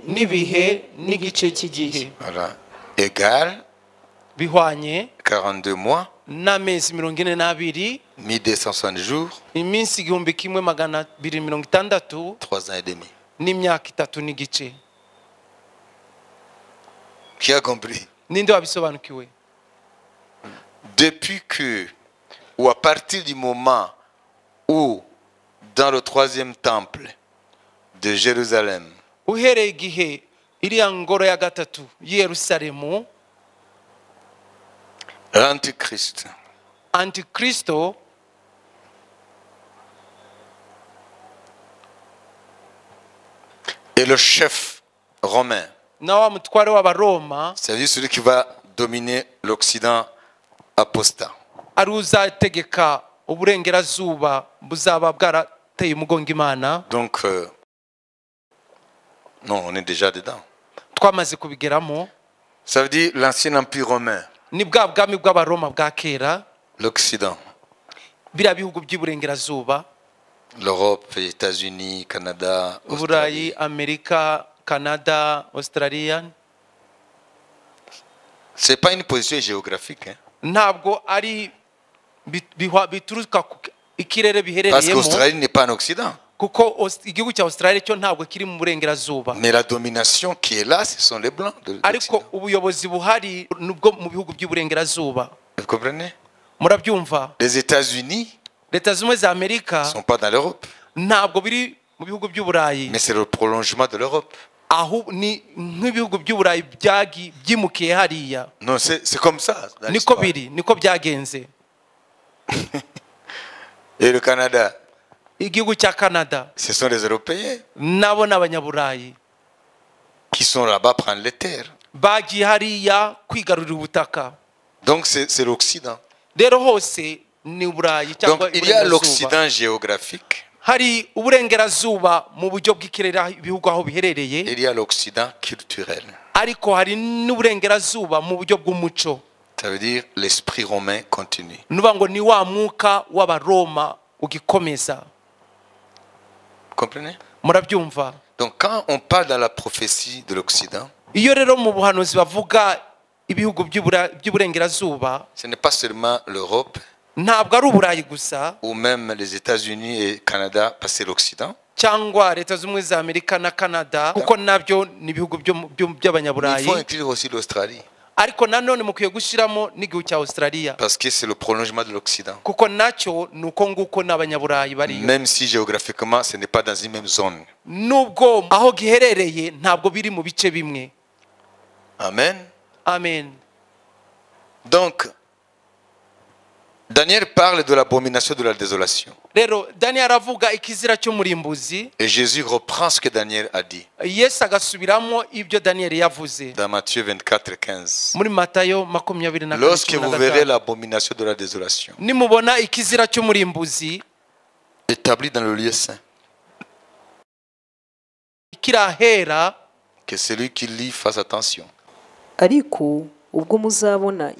n'ibihe n'igice cy'igihe. Voilà. Égal Bihwanye 42 mois, n'amezi 42, 1260 jours, iminsi 1260, 3 ans et demi. n'imyaka 3 n'igice. Qui a compris? Ninde wabisobanukiwe? Depuis que, ou à partir du moment où, dans le 3e temple de Jérusalem, Uhereye igihe iriya ngoro ya gatatu y'i Yerusalemu, l'Antichrist Antikristo et le chef romain, na wa mutware w'abaroma c'est-à-dire celui qui va dominer l'Occident apostat, ari uzategeka uburengerazuba buzaba bwarateye umugongo Imana. donc non, on est déjà dedans. Twamaze kubigeramo. Ça veut dire l'ancien empire romain, Ni bwa bwami bw'abaroma bwa kera, l'Occident, biriya bihugu by'iburengerazuba, l'Europe, les États-Unis, Canada, Uburayi, Australie. Amerika, Canada, Australia. C'est pas une position géographique, hein? Ntabwo ari bituruka ku ikirere Parce biherereyemo, qu'Australie n'est pas en Occident. kuko igihugu cya Australia cyo ntabwo kiri mu burengerazuba. Mais la domination qui est là, ce sont les Blancs de Ariko l'Occident. ubuyobozi buhari nubwo mu bihugu by'iburengerazuba. Vous comprenez? Murabyumva? Les États-Unis Leta zimwe za Amerika ne sont pas dans l'Europe, ntabwo biri mu bihugu by'Uburayi, mais c'est le prolongement de l'Europe. aho ni nk'ibihugu by'Uburayi byimukiye hariya. Non, c'est comme ça. Dans Niko l'histoire. biri, niko byagenze. Et le Canada, igihugu cya Canada ce sont les Européens nabo n'abanyaburayi qui sont là-bas prendre les terres. bagiye hariya kwigarurira ubutaka. Donc c'est l'Occident. Rero hose ni Burayi Donc cyangwa il y a Iburengerazuba. l'Occident géographique Hari uburengerazuba mu buryo bw'ikirere ibihugu aho biherereye, et il y a l'Occident culturel. ariko hari n'uburengerazuba mu buryo bw'umuco. Ça veut dire l'esprit romain continue. Nuvuga ngo ni wa mwuka w'abaroma ugikomeza. Comprenez? Murabyumva? Donc quand on parle dans la prophétie de l'Occident, Iyo rero mu buhanuzi bavuga ibihugu by'uburengerazuba, ce n'est pas seulement l'Europe ntabwo ari Uburayi gusa ou même les États-Unis et Canada, parce que c'est l'Occident. cyangwa Leta z'Ubumwe za Amerika na Canada, kuko nabyo ni ibihugu Il by'abanyaburayi, faut inclure aussi l'Australie, ariko nanone mukwiye gushyiramo n'igihugu cya Australia, parce que c'est le prolongement de l'Occident. kuko nacyo ni uko nguko n'abanyaburayi bariyo. Même si géographiquement, ce n'est pas dans une même zone. Nubwo aho giherereye ntabwo biri mu bice bimwe. Amen. Amen. Donc, Daniel parle de l'abomination de la désolation. Rero Daniel aravuga ikizira cy'umurimbuzi, Et Jésus reprend ce que Daniel a dit Yesu agasubiramo ibyo Daniel yavuze dans Matthieu 24, 15. muri Matayo 24. Lorsque vous verrez l'abomination de la désolation Nimubona ikizira cy'umurimbuzi établie dans le lieu saint, kirahera, que celui qui lit fasse attention. ariko ubwo muzabona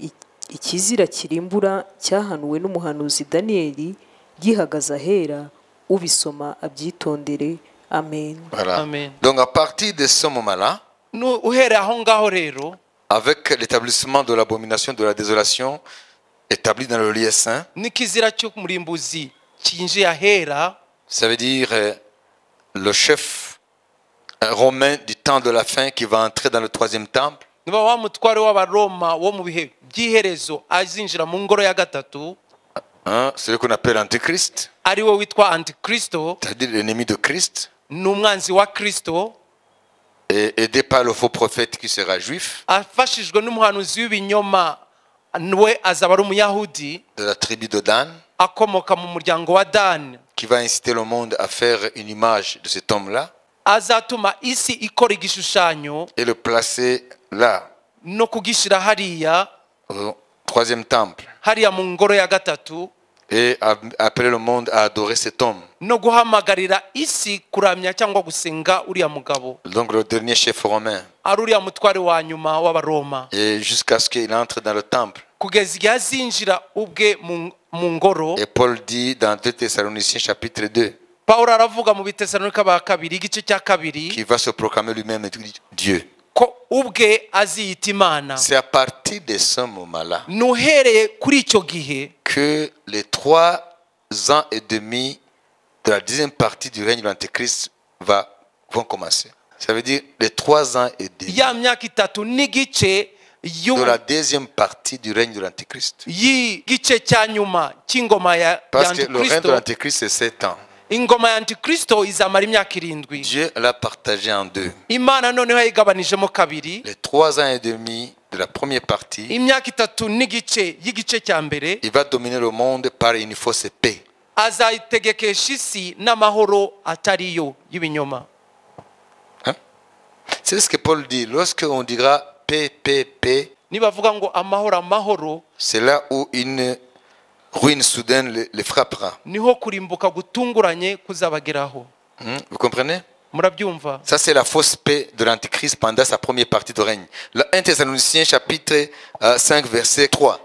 ikizira kirimbura cyahanuwe n'umuhanuzi Daniyeli gihagaze ahera, ubisoma abyitondere. Amen. Voilà. Amen. Donc à partir de ce moment-là, uhere aho ngaho rero, avec l'établissement de l'abomination de la désolation établie dans le lieu saint, n'ikizira cy'umurimbuzi cyinjiye ahera, ça veut dire le chef romain du temps de la fin qui va entrer dans le troisième temple, niba wa mutware w'abaroma wo mu bihe by'iherezo azinjira mu ngoro ya gatatu, celui qu'on appelle Antichrist, ari we witwa Antikristo, c'est-à-dire l'ennemi de Christ, ni umwanzi wa Kristo, et aidé par le faux prophète qui sera juif, afashijwe n'umuhanuzi w'ibinyoma, we azaba ari umuyahudi de la tribu de Dan, akomoka mu muryango wa Dani, qui va inciter le monde à faire une image de cet homme-là azatuma isi ikora igishushanyo et le placer là, no kugishyira hariya au troisième temple, hariya mu ngoro ya gatatu, et appeler le monde à adorer cet homme. no guhamagarira isi kuramya cyangwa gusenga uriya mugabo, Donc le dernier chef romain, ari uriya mutware wa nyuma w'abaroma, et jusqu'à ce qu'il entre dans le temple. kugeza igihe azinjira ubwe mu ngoro. Et Paul dit dans 2 Thessaloniciens chapitre 2, Pawulo aravuga mu Bitesalonika ba kabiri igice cya kabiri qu'il va se proclamer lui-même Dieu. ko ubwe aziyita Imana. C'est à partir de ce moment-là Nuhereye kuri icyo gihe que les 3 ans et demi de la deuxième partie du règne de l'Antéchrist vont commencer. Ça veut dire les 3 ans et demi ya myaka itatu n'igice de la deuxième partie du règne de l'Antéchrist. y'igice cya nyuma cy'ingoma ya Parce que le règne de Antikristo. l'Antéchrist, c'est 7 ans. Ingoma ya Antikristo izamara imyaka 7. Dieu l'a partagé en 2. Imana noneho yayigabanijemo kabiri. Les 3 ans et demi de la première partie, Imyaka itatu n'igice y'igice cya mbere il va dominer le monde par une fausse paix. azayitegekesha isi n'amahoro atariyo y'ibinyoma. C'est ce que Paul dit. Lorsqu'on dira paix, paix, paix, Nibavuga ngo amahoro amahoro, c'est là où une ruine soudaine les frappera. niho kurimbuka gutunguranye kuzabageraho. Vous comprenez? Murabyumva? Ça, c'est la fausse paix de l'Antichrist pendant sa première partie de règne. Le 1 Thessaloniciens chapitre 5 verset 3.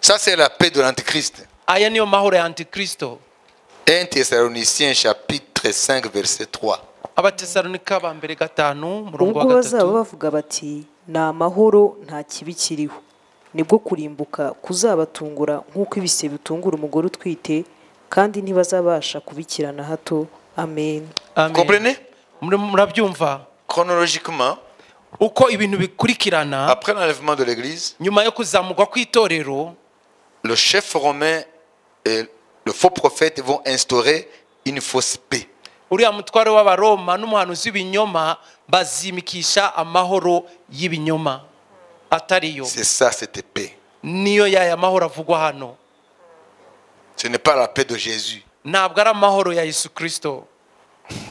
Ça, c'est la paix de l'Antichrist. Aya niyo mahoro ya Antikristo. 1 Thessaloniciens chapitre 5 verset 3. Abatesalonika ba mbere 5 murongo wa ubwo bazaba 3. bavuga bati ni amahoro nta kibi kiriho, nibwo kurimbuka kuzabatungura nk'uko ibise bitungura umugore utwite, kandi ntibazabasha kubikirana hato. Amen. Vous comprenez? Murabyumva? Chronologiquement, Uko ibintu bikurikirana, après l'enlèvement de l'église, nyuma yo kuzamurwa kw'itorero, le chef romain et le faux prophète vont instaurer une fausse paix. uriya mutware w'abaroma n'umuhanuzi w'ibinyoma bazimikisha amahoro y'ibinyoma atariyo. C'est ça, cette paix. niyo yaya mahoro avugwa hano. Ce n'est pas la paix de Jésus. Ntabwo ari amahoro ya Yesu Kristo.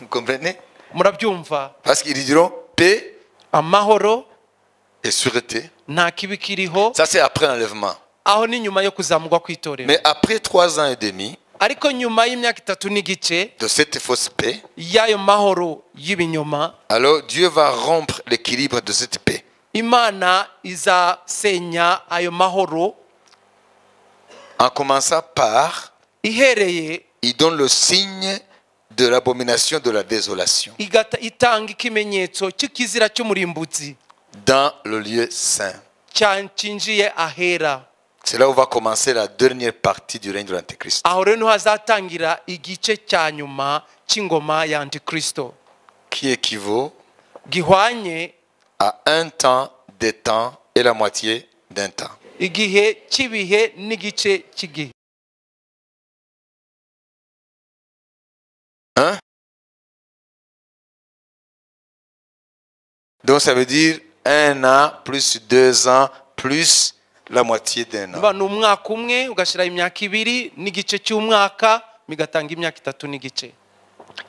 Vous comprenez? Murabyumva? Parce qu'ils diront paix Amahoro et sûreté. nta kibi kiriho. Ça, c'est après l'enlèvement. Aho ni nyuma yo kuzamurwa kw'itorero. Mais après 3 ans et demi Ariko nyuma y'imyaka 3 n'igice de cette fausse paix, y'ayo mahoro y'ibinyoma, alors Dieu va rompre l'équilibre de cette paix. Imana izasenya ayo mahoro En commençant par, ihereye il donne le signe de l'abomination de la désolation itanga ikimenyetso cy'ikizira cy'umurimbuzi dans le lieu saint. cyinjiye ahera. C'est là où va commencer la dernière partie du règne de l'Antéchrist. Aho rero niho hazatangira igice cya nyuma cy'ingoma ya Antikristo, Qui équivaut gihwanye à un temps, des temps et la moitié d'un temps. igihe cy'ibihe n'igice cy'igihe. Hein? Donc ça veut dire 1 an plus 2 ans plus la moitié d'un an. Niba ni umwaka umwe ugashyira imyaka 2 n'igice cy'umwaka bigatanga imyaka 3 n'igice.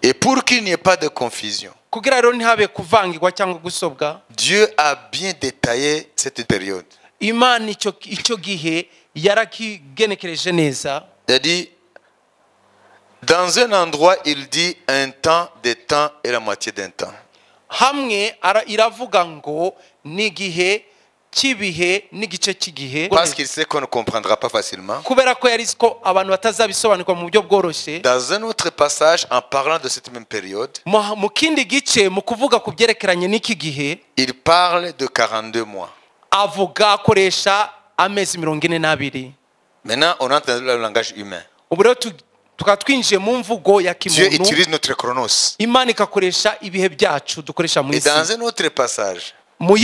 Et pour qu'il n'y ait pas de confusion, Kugira rero ntihabe kuvangirwa cyangwa gusobwa, Dieu a bien détaillé cette période. Imana icyo gihe yarakigenekereje neza. Il a dit, dans un endroit, il dit un temps, des temps et la moitié d'un temps. Hamwe iravuga ngo n'igihe cy'ibihe n'igice cy'igihe, Parce qu'il sait qu'on ne comprendra pas facilement. kubera ko yari ko abantu batazabisobanukwa mu buryo bworoshye. Dans un autre passage, en parlant de cette même période, Mu kindi gice mu kuvuga ku byerekeranye n'iki gihe, il parle de 42 mois. avuga akoresha amezi 42. Maintenant, on entend le langage humain. Ubu rero tukaba twinjiye mu mvugo ya Dieu kimuntu. utilise notre chronos. Imana ikakoresha ibihe byacu dukoresha mu Et isi. dans un autre passage, Mu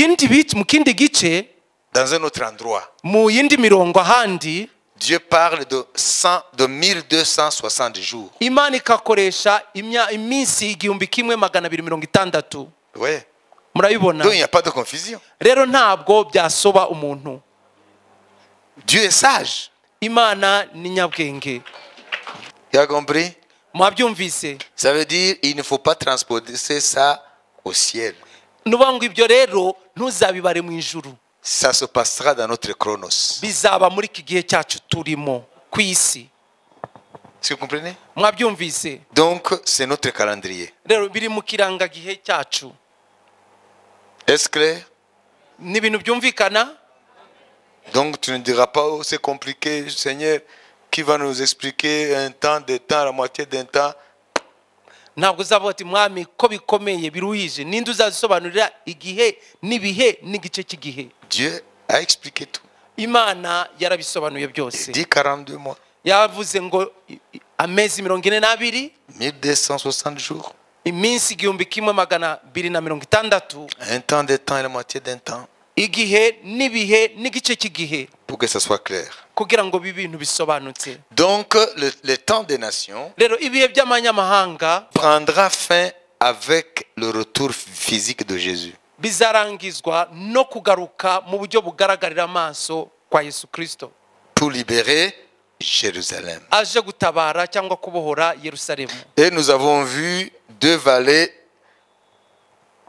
kindi gice, dans un autre endroit, mu yindi mirongo ahandi, Dieu parle de 1260 jours. Imana ikakoresha iminsi 1260. Oui. Murabibona? Donc il n'y a pas de confusion. Rero ntabwo byasoba umuntu. Dieu est sage. Imana ni nyabwenge. Tu as compris? Mwabyumvise? Ça veut dire il ne faut pas transporter ça au ciel. Nuvuga ngo ibyo rero ntuzabibare mu ijuru. Ça se passera dans notre chronos. Bizaba muri iki gihe cyacu turimo ku isi. Est-ce que vous comprenez? Mwabyumvise? Donc c'est notre calendrier. Rero biri mu kiranga gihe cyacu. Est-ce clair? Ni ibintu byumvikana? Donc tu ne diras pas, oh, c'est compliqué, Seigneur, qui va nous expliquer un temps, des temps, la moitié d'un temps. Ntabwo uzavuga ati mwami ko bikomeye biruhije, ninde uzasobanurira igihe n'ibihe n'igice cy'igihe? Dieu a expliqué tout. Imana yarabisobanuye Il byose. dit 42 mois, Yavuze ngo amezi 42, 1260 jours, iminsi 1260, un temps, des temps et la moitié d'un temps, igihe n'ibihe n'igice cy'igihe, pour que ça soit clair. kugira ngo ibintu bisobanutse. Donc le temps des nations Rero ibihe by'amanyamahanga prendra fin avec le retour physique de Jésus. bizarangizwa no kugaruka mu buryo bugaragarira amaso kwa Yesu Kristo, Pour libérer Jérusalem. aje gutabara cyangwa kubohora Yerusalemu. Et nous avons vu 2 vallées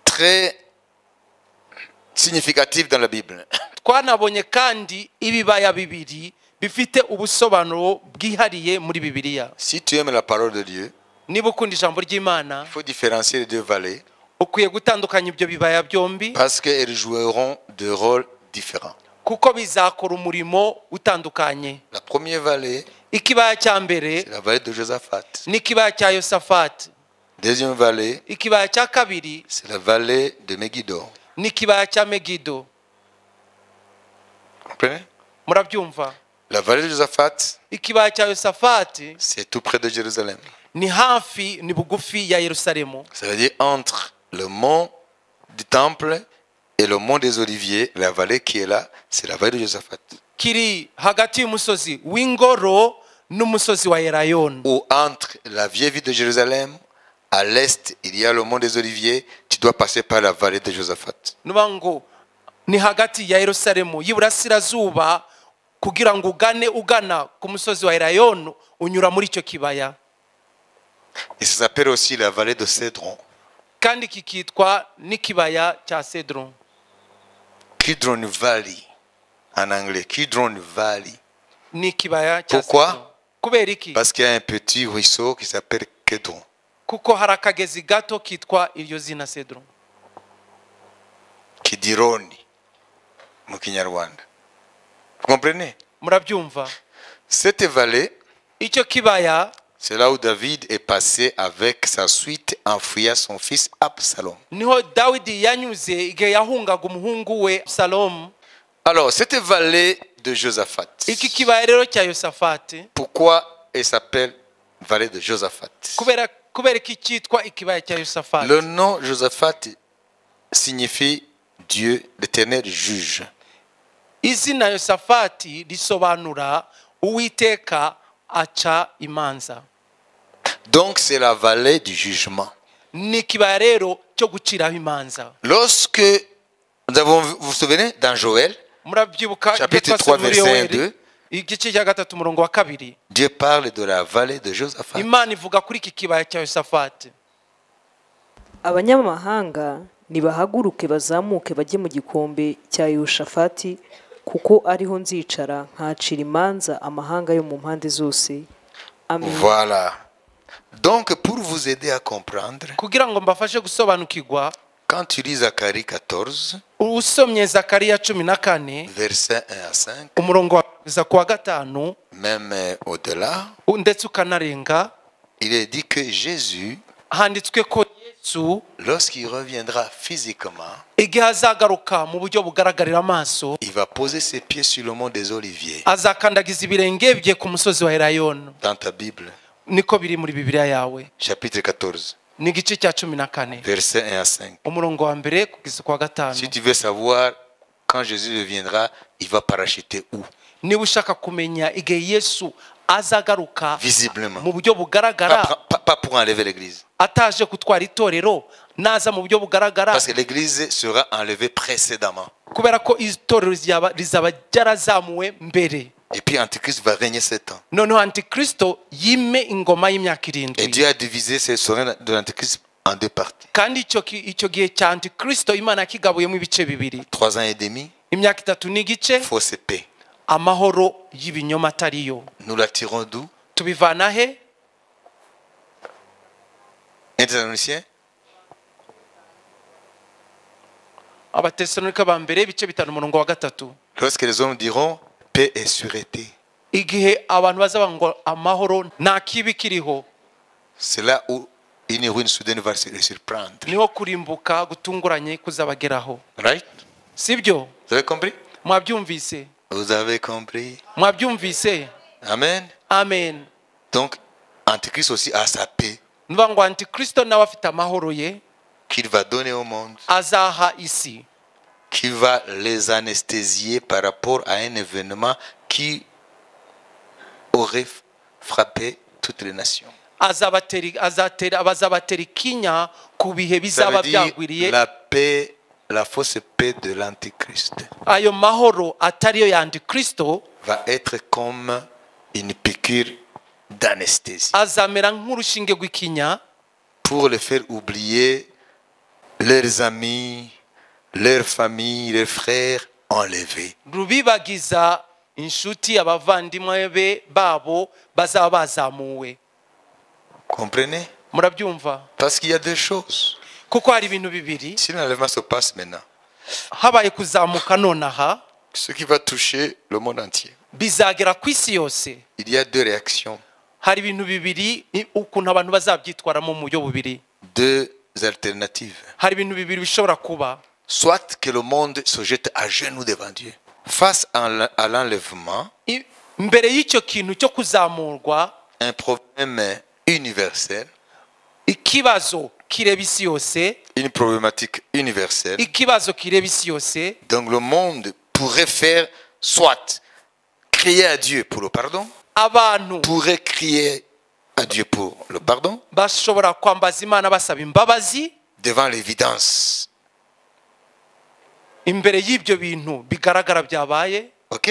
très significatives dans la Bible. Twanabonye kandi ibibaya bibiri bifite ubusobanuro bwihariye muri Bibiliya. Si tu aimes la parole de Dieu, Niba ukunda ijambo ry'Imana, il faut différencier les 2 vallées ukwiye gutandukanya ibyo bibaya byombi, parce qu'elles joueront des rôles différents. kuko bizakora umurimo utandukanye. La première vallée, Ikibaya cya mbere c'est la vallée de Josaphat. n'ikibaya cya Yosafati. Deuxième vallée, Ikibaya cya kabiri c'est la vallée de Megiddo. n'ikibaya cya Megido. Vous comprenez? Murabyumva? La vallée de Josaphat, Ikibaya cya Yosafati c'est tout près de Jérusalem. ni hafi, ni bugufi ya Yerusalemu. Ça veut dire entre le mont du temple et le mont des Oliviers, la vallée qui est là, c'est la vallée de Josaphat. Kiri hagati y'umusozi w'ingoro n'umusozi wa Elayono. Ou entre la vieille ville de Jérusalem, à l'est, il y a le mont des Oliviers, tu dois passer par la vallée de Josaphat. Nuvuga ngo ni hagati ya Yerusalemu y'iburasirazuba kugira ngo ugana ku musozi wa Elayono unyura muri icyo kibaya. Et ça s'appelle aussi la vallée de Cédron. Kandi kikitwa n'ikibaya cya Cedron. Kidron Valley en anglais. Kidron Valley. N'ikibaya cya Pourquoi? Cedron. Kubera iki? Parce qu'il y a un petit ruisseau qui s'appelle Kedron. Kuko hari akagezi gato kitwa iryo zina Cedron. Kidironi mu Kinyarwanda. Vous comprenez? Murabyumva? Cette vallée, Icyo kibaya c'est là où David est passé avec sa suite en fuyant son fils Absalom. niho Dawidi yanyuze igihe yahungaga umuhungu we Absalomu. Alors, cette vallée de Josaphat, Iki kibaya rero cya Yosafati, pourquoi elle s'appelle vallée de Josaphat? kubera iki cyitwa ikibaya cya Yosafati? Le nom Josaphat signifie Dieu, l'Éternel juge. Izina Yosafati risobanura Uwiteka aca imanza. Donc, c'est la vallée du jugement. Ni ikibaya rero cyo guciraho imanza. Lorsque nous avons, vous vous souvenez, dans Joël, Murabyibuka chapitre ibyo 3, twasomye muri verset 1 Yoweri, 2, igice cya 3 umurongo wa 2, Dieu parle de la vallée de Josaphat. Imana ivuga kuri iki kibaya cya Yosafati. abanyamahanga nibahaguruke bazamuke bajye mu gikombe cya Yehoshafati, kuko ariho nzicara nkacira imanza amahanga yo mu mpande zose. Amen. Voilà. Donc, pour vous aider à comprendre, Kugira ngo mbafashe gusobanukirwa, quand tu lis Zacharie 14, usomye Zakariya 14 versets 1 à 5, umurongo wa kugeza ku wa 5, même au-delà, ndetse ukanarenga, il est dit que Jésus, handitswe ko Yesu lorsqu'il reviendra physiquement, igihe azagaruka mu buryo bugaragarira amaso, il va poser ses pieds sur le mont des Oliviers. azakandagiza ibirenge bye ku musozi wa Elayono. Dans ta Bible, Niko biri muri Bibiliya yawe. chapitre 14, Ni igice cya 14 versets 1 à 5. umurongo wa mbere kugeza ku wa 5. Si tu veux savoir quand Jésus reviendra, il va parachuter où? Niba ushaka kumenya igihe Yesu azagaruka Visiblement. mu buryo bugaragara, Pas pour enlever l'église. ataje gutwara itorero, naza mu buryo bugaragara, Parce que l'église sera enlevée précédemment. kubera ko itorero rizaba ryarazamuwe mbere. Et puis Antichrist va régner 7 ans. Noneho Antikristo yime ingoma y'imyaka Et 7. Dieu a divisé ce règne de l'Antichrist en 2 parties. Kandi icyo gihe cya Antikristo Imana yakigabuyemo ibice bibiri. 3 ans et demi, Imyaka 3 n'igice, fausse paix. amahoro y'ibinyoma atariyo. Nous la tirons d'où? Tubivana he? 1 Thessaloniciens, Abatesalonika ba mbere ibice 5 umurongo wa 3. lorsque les hommes diront paix et sûreté, Igihe abantu bazaba ngo amahoro nta kibi kiriho, c'est là où une ruine soudaine va se surprendre. niho kurimbuka gutunguranye kuzabageraho. Right? Sibyo? Vous avez compris? Mwabyumvise? Vous avez compris? Mwabyumvise? Amen. Amen. Donc, Antichrist aussi a sa paix Nuvuga ngo Antikristo nawe afite amahoro ye qu'il va donner au monde, azaha isi, qui va les anesthésier par rapport à un événement qui aurait frappé toutes les nations. azabatera ikinya ku bihe Ça bizaba veut dire byagwiriye. la paix, la fausse paix de l'Antichrist Ayo mahoro atariyo ya Antikristo va être comme une piqûre d'anesthésie azamera nk'urushinge rw'ikinya pour les faire oublier leurs amis, leurs familles, leurs frères enlevés. rubibagiza inshuti abavandimwe be babo bazaba bazamuwe. Comprenez? Murabyumva? Parce qu'il y a deux choses. Kuko hari ibintu bibiri. Si l'enlèvement se passe maintenant, Habaye kuzamuka nonaha ce qui va toucher le monde entier, bizagera ku isi yose. il y a deux réactions, Hari ibintu bibiri ukuntu abantu bazabyitwaramo mu buryo bubiri. deux alternatives. Hari ibintu bibiri bishobora kuba. Soit que le monde se jette à genoux devant Dieu. Face à l'enlèvement, Mbere y'icyo kintu cyo kuzamurwa, un problème universel, ikibazo kireba isi yose, une problématique universelle. ikibazo kireba isi yose. Donc le monde pourrait faire soit crier à Dieu pour le pardon, Abantu pourrait crier à Dieu pour le pardon bashobora kwambaza Imana basaba imbabazi devant l'évidence. imbere y'ibyo bintu bigaragara byabaye. Ok?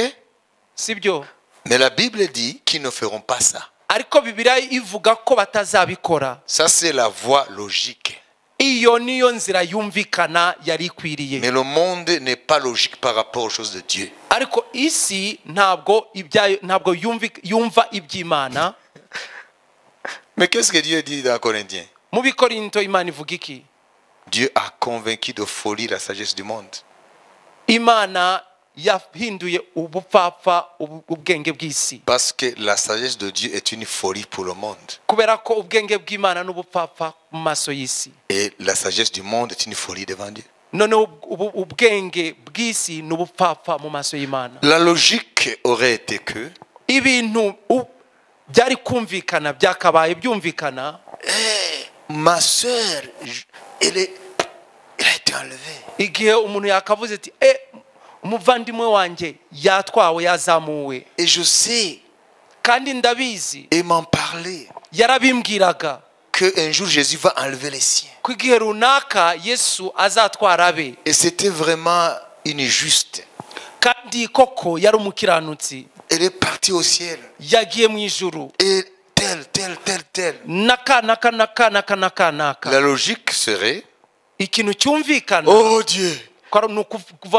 sibyo? Mais la Bible dit qu'ils ne feront pas ça. ariko Bibiliya ivuga ko batazabikora. Ça, c'est la voie logique. Iyo niyo nzira yumvikana yari ikwiriye. Mais le monde n'est pas logique par rapport aux choses de Dieu. Ariko isi ntabwo yumva iby'Imana. Mais qu'est-ce que Dieu dit dans Corinthiens? Mu Bikorinto Imana ivuga iki? Dieu a convaincu de folie la sagesse du monde. Imana yahinduye ubupfapfa ubwenge bw'isi. Parce que la sagesse de Dieu est une folie pour le monde. Kubera ko ubwenge bw'Imana n'ubupfapfa mu maso y'isi. Et la sagesse du monde est une folie devant Dieu. None ubwenge bw'isi n'ubupfapfa mu maso y'Imana. La logique aurait été que Ibintu byari kumvikana byakabaye byumvikana. Ma sœur, elle a été enlevée. Igihe umuntu yakavuze ati umuvandimwe wanjye yatwawe yazamuwe. Et je sais, Kandi ndabizi, et m'en parler, yarabimbwiraga que un jour Jésus va enlever les siens. ko igihe runaka Yesu azatwara abe. Et c'était vraiment injuste. Kandi koko yari umukiranutsi. Elle est partie au ciel. Yagiye mu ijuru. Et tel. Naka. La logique serait, Ikintu cyumvikana. oh Dieu,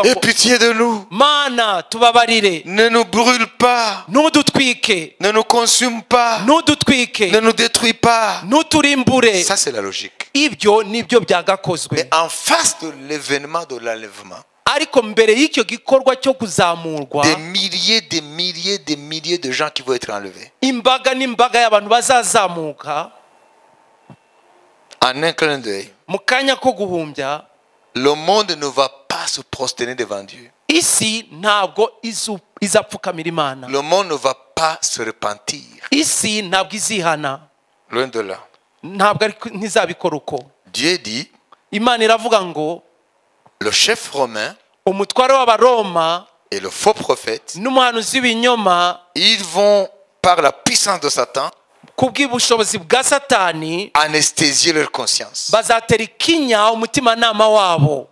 aie pitié de nous. Mana tubabarire. Ne nous brûle pas. Ntudutwike. Ne nous consume pas. Ntudutwike. Ne nous détruis pas. Ntuturimbure. Ça, c'est la logique. Ibyo nibyo byagakozwe. Mais en face de l'événement de l'enlèvement, Ariko mbere y'icyo gikorwa cyo kuzamurwa, des milliers de gens qui vont être enlevés. imbaga n'imbaga y'abantu bazazamuka En un clin d'œil, mu kanya ko guhumbya. le monde ne va pas se prosterner devant Dieu. Isi ntabwo izapfukamira Imana. Le monde ne va pas se repentir. Isi ntabwo izihana. Loin de là. Ntabwo ntizabikora uko. Dieu dit, Imana iravuga ngo le chef romain umutware w'Abaroma et le faux prophète, n'umuhanuzi w'ibinyoma ils vont, par la puissance de Satan, kubw'ubushobozi bwa Satani anesthésier leur conscience. bazatera ikinya umutimanama wabo.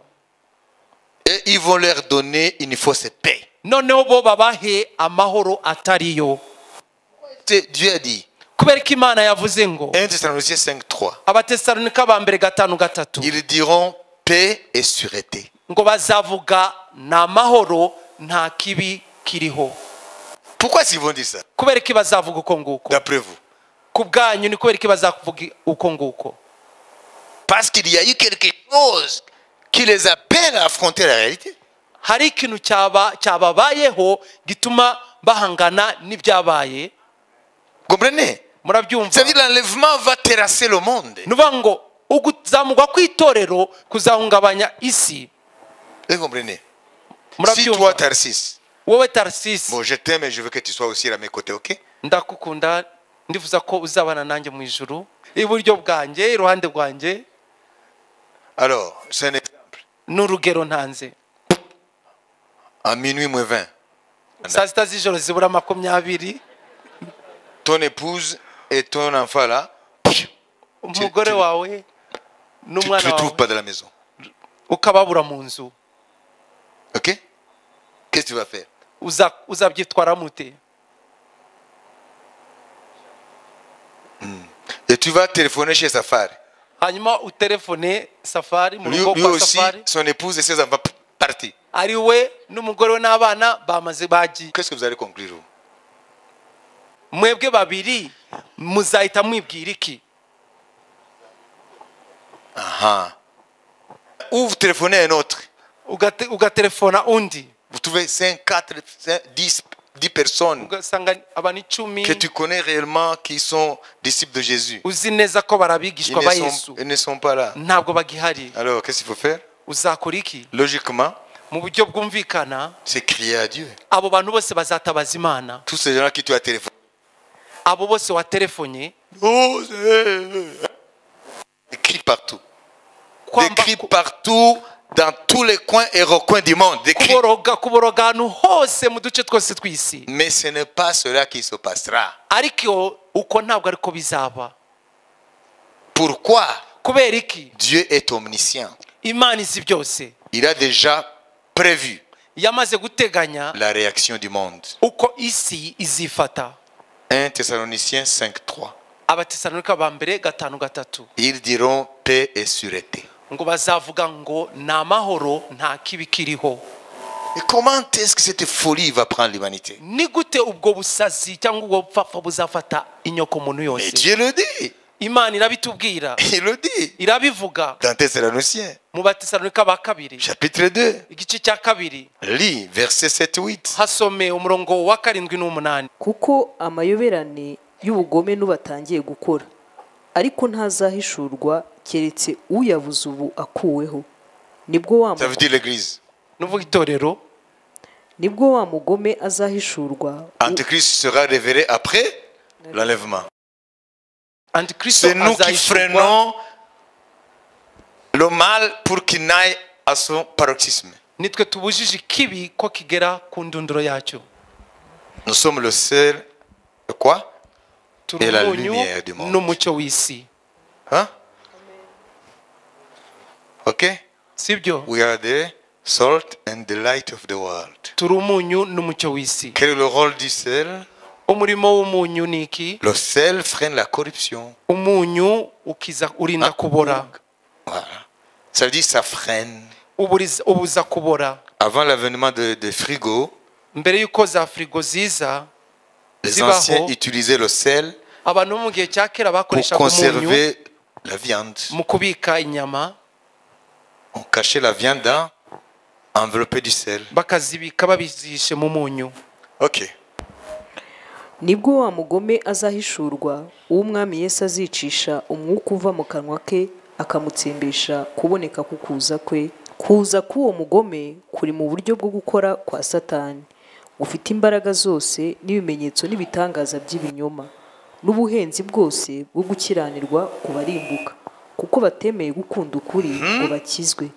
Et ils vont leur donner une fausse paix. Noneho bo babahe amahoro atariyo. Dieu a dit, Kubera ko Imana yavuze ngo 1 Thessaloniciens 5:3, Abatesalonika ba mbere 5:3 ils diront paix et sûreté. ngo bazavuga nta mahoro nta kibi kiriho. Pourquoi ils vont dire ça? Kubera ko bazavuga uko nguko. D'après vous? Ku bwanyu ni kubera ko bazavuga uko nguko. Parce qu'il y a eu quelque chose qui les appelle à affronter la réalité. Hari ikintu cyababayeho gituma bahangana n'ibyabaye. Comprenez? Murabyumva? C'est-à-dire l'enlèvement va terrasser le monde. Nuvuga ngo ukuzamurwa kw'itorero kuzahungabanya isi. Vous comprenez? Si Murabyumva? toi, Tarsis, Wowe Tarsis, bon, je t'aime et je veux que tu sois aussi à mes côtés, ok? ndakukunda ndifuza ko uzabana nanjye mu ijuru iburyo bwanjye iruhande rwanjye. Alors, c'est un exemple. N'urugero ntanze. À minuit moins 20, Saa sita z'ijoro zibura 20, ton épouse et ton enfant là, umugore wawe tu ne n'umwana le trouves wawe pas dans la maison. ukababura mu nzu. Ok? Qu'est-ce que tu vas faire? Uzabyitwara mute? Et tu vas téléphoner chez Safari. Hanyuma utelefone Safari mu Lui, rugo lui kwa aussi, Safari, son épouse et ses enfants partis. ari we n'umugore we n'abana bamaze bagiye. Qu'est-ce que vous allez conclure? Vous? Mwebwe babiri muzahita mwibwira iki? Ou vous téléphonez à un autre. Ugatelefona undi Vous trouvez 5, 4, 5, 10 personnes ugasanga abantu 10 que tu connais réellement qui sont disciples de Jésus. uzi neza ko barabigishwa ba Yesu Ils ne sont pas là. ntabwo bagihari. Alors, qu'est-ce qu'il faut faire? Uzakora iki? Logiquement, Mu buryo bwumvikana c'est crier à Dieu. abo bantu bose bazatabaza Imana. Tous ces gens qui tu as téléphoné. Abo bose watelefonye Oh, des cris partout. Des kwamba cris partout, dans tous les coins et recoins du monde. Des cris. kuboroga ahantu hose mu duce twose tw'isi. Mais ce n'est pas cela qui se passera. Ariko uko ntabwo ariko bizaba. Pourquoi? Kubera iki? Dieu est omniscient. Imana izi byose. Il a déjà prévu. yamaze guteganya la réaction du monde. uko isi izifata. 1 Thessaloniciens 5:3. Abatesalonika ba mbere 5:3. Ils diront paix et sûreté. Ngo bazavuga ngo ni amahoro nta kibi kiriho. Et comment est-ce que cette folie va prendre l'humanité? Ni gute ubwo busazi cyangwa ubwo bupfapfa buzafata inyoko muntu Mais yose? Dieu le dit. Imana irabitubwira, Il le dit. irabivuga Dans Thessaloniciens, mu Batesalonika ba kabiri chapitre 2. igice cya kabiri. Lis versets 7-8. Hasome umurongo wa 7 n'umunani. kuko amayoberane y'ubugome n'ubatangiye gukora ariko ntazahishurwa keretse uyabuze ubu akuweho nibwo Ça veut dire l'église. Nuvuga itorero, wa mugome azahishurwa Antichrist sera révélé après l'enlèvement. Antikristo C'est nous qui azahishurwa. freinons le mal pour qu'il n'aille à son paroxysme. Nitwe tubujije ikibi ko kigera ku ndunduro yacyo. Nous sommes le sel, le quoi? Turi Et la umunyu lumière du monde. n'umucyo w'isi. Hein? Ok? Sibyo? We are the salt and the light of the world. Turi umunyu n'umucyo w'isi. Quel est le rôle du sel? Umurimo w'umunyu ni iki? Le sel freine la corruption. Umunyu ukiza urinda kubora. Voilà. Ça veut dire que ça freine. Ubuza kubora. Avant l'avènement de frigo, Mbere yuko za frigo ziza, les zibaho, anciens utilisaient le sel abantu bo mu gihe cya kera pour bakoreshaga umunyu conserver la viande. mu kubika inyama, On cachait la viande dans enveloppée du sel. bakazibika babizishe mu munyu. Ok. nibwo wa mugome azahishurwa uw'umwami Yesu azicisha umwuka uva mu kanwa ke akamutsembesha kuboneka kukuza kwe. Kuza k'uwo mugome kuri mu buryo bwo gukora kwa Satani gufite imbaraga zose n'ibimenyetso n'ibitangaza by'ibinyoma n'ubuhenzi bwose bwo gukiranirwa ku barimbuka kuko batemeye gukunda ukuri ngo bakizwe.